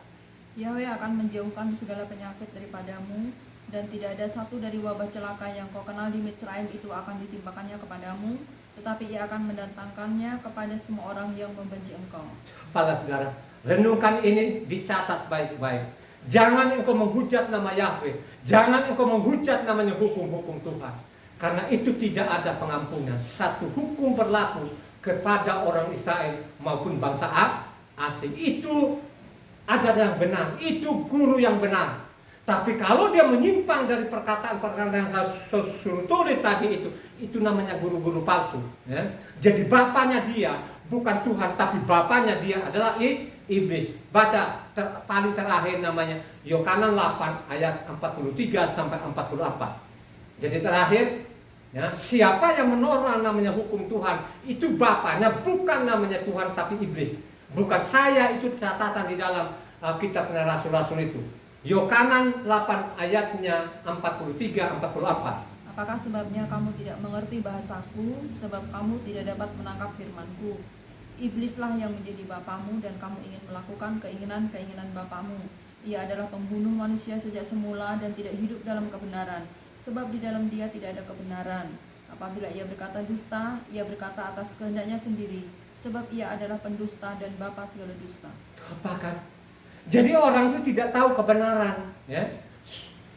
Yahweh akan menjauhkan segala penyakit daripadamu, dan tidak ada satu dari wabah celaka yang kau kenal di Mitsraim itu akan ditimpakannya kepadamu, tetapi ia akan mendatangkannya kepada semua orang yang membenci engkau. Para saudara, renungkan ini, dicatat baik-baik. Jangan engkau menghujat nama Yahweh, jangan engkau menghujat namanya hukum-hukum Tuhan, karena itu tidak ada pengampunan. Satu hukum berlaku kepada orang Israel maupun bangsa asing. Itu ada yang benar, itu guru yang benar. Tapi kalau dia menyimpang dari perkataan-perkataan yang saya suruh tulis tadi itu namanya guru-guru palsu. Ya. Jadi bapaknya dia bukan Tuhan, tapi bapaknya dia adalah iblis. Baca paling terakhir namanya Yohanan 8 ayat 43 sampai 44. Jadi terakhir, ya, siapa yang menolak namanya hukum Tuhan, itu bapaknya bukan namanya Tuhan tapi iblis. Bukan saya, itu catatan di dalam kitab Rasul-Rasul itu. Yohanan 8 ayatnya 43-44. Apakah sebabnya kamu tidak mengerti bahasaku, sebab kamu tidak dapat menangkap firmanku? Iblislah yang menjadi bapamu dan kamu ingin melakukan keinginan-keinginan bapamu. Ia adalah pembunuh manusia sejak semula dan tidak hidup dalam kebenaran, sebab di dalam dia tidak ada kebenaran. Apabila ia berkata dusta, ia berkata atas kehendaknya sendiri, sebab ia adalah pendusta dan bapa segala dusta. Apakah? Jadi orang itu tidak tahu kebenaran, ya?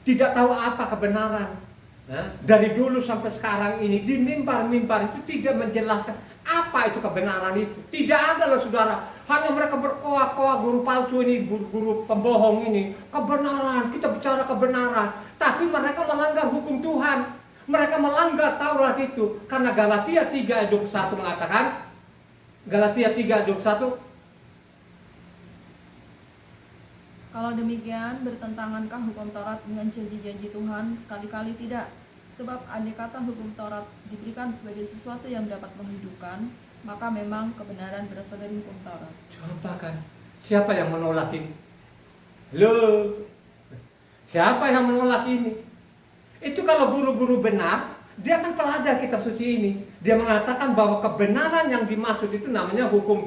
Tidak tahu apa kebenaran. Nah, dari dulu sampai sekarang ini di mimbar-mimbar itu tidak menjelaskan apa itu kebenaran itu. Tidak ada loh saudara. Hanya mereka berkoa-koa, guru palsu ini, guru pembohong ini. Kebenaran, kita bicara kebenaran. Tapi mereka melanggar hukum Tuhan. Mereka melanggar Taurat itu. Karena Galatia 3 ayat 21 mengatakan, Galatia 3 ayat 21, Kalau demikian, bertentangankah hukum Taurat dengan janji-janji Tuhan? Sekali-kali tidak. Sebab andai kata hukum Taurat diberikan sebagai sesuatu yang dapat menghidupkan, maka memang kebenaran berasal dari hukum Taurat. Coba kan, siapa yang menolak ini? Loh, siapa yang menolak ini? Itu kalau guru-guru benar, dia akan pelajar kitab suci ini. Dia mengatakan bahwa kebenaran yang dimaksud itu namanya hukum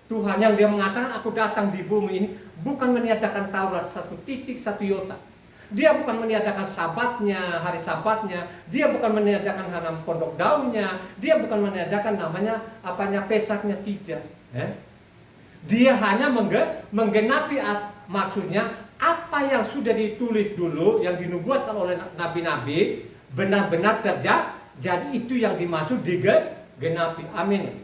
Tuhan. Yang dia mengatakan aku datang di bumi ini bukan meniadakan Taurat satu titik, satu iota. Dia bukan meniadakan sabatnya, hari sabatnya. Dia bukan meniadakan hanam pondok daunnya. Dia bukan meniadakan namanya pesaknya, tidak. Dia hanya menggenapi maksudnya apa yang sudah ditulis dulu, yang dinubuatkan oleh nabi-nabi benar-benar terjadi. Jadi itu yang dimaksud digenapi. Amin.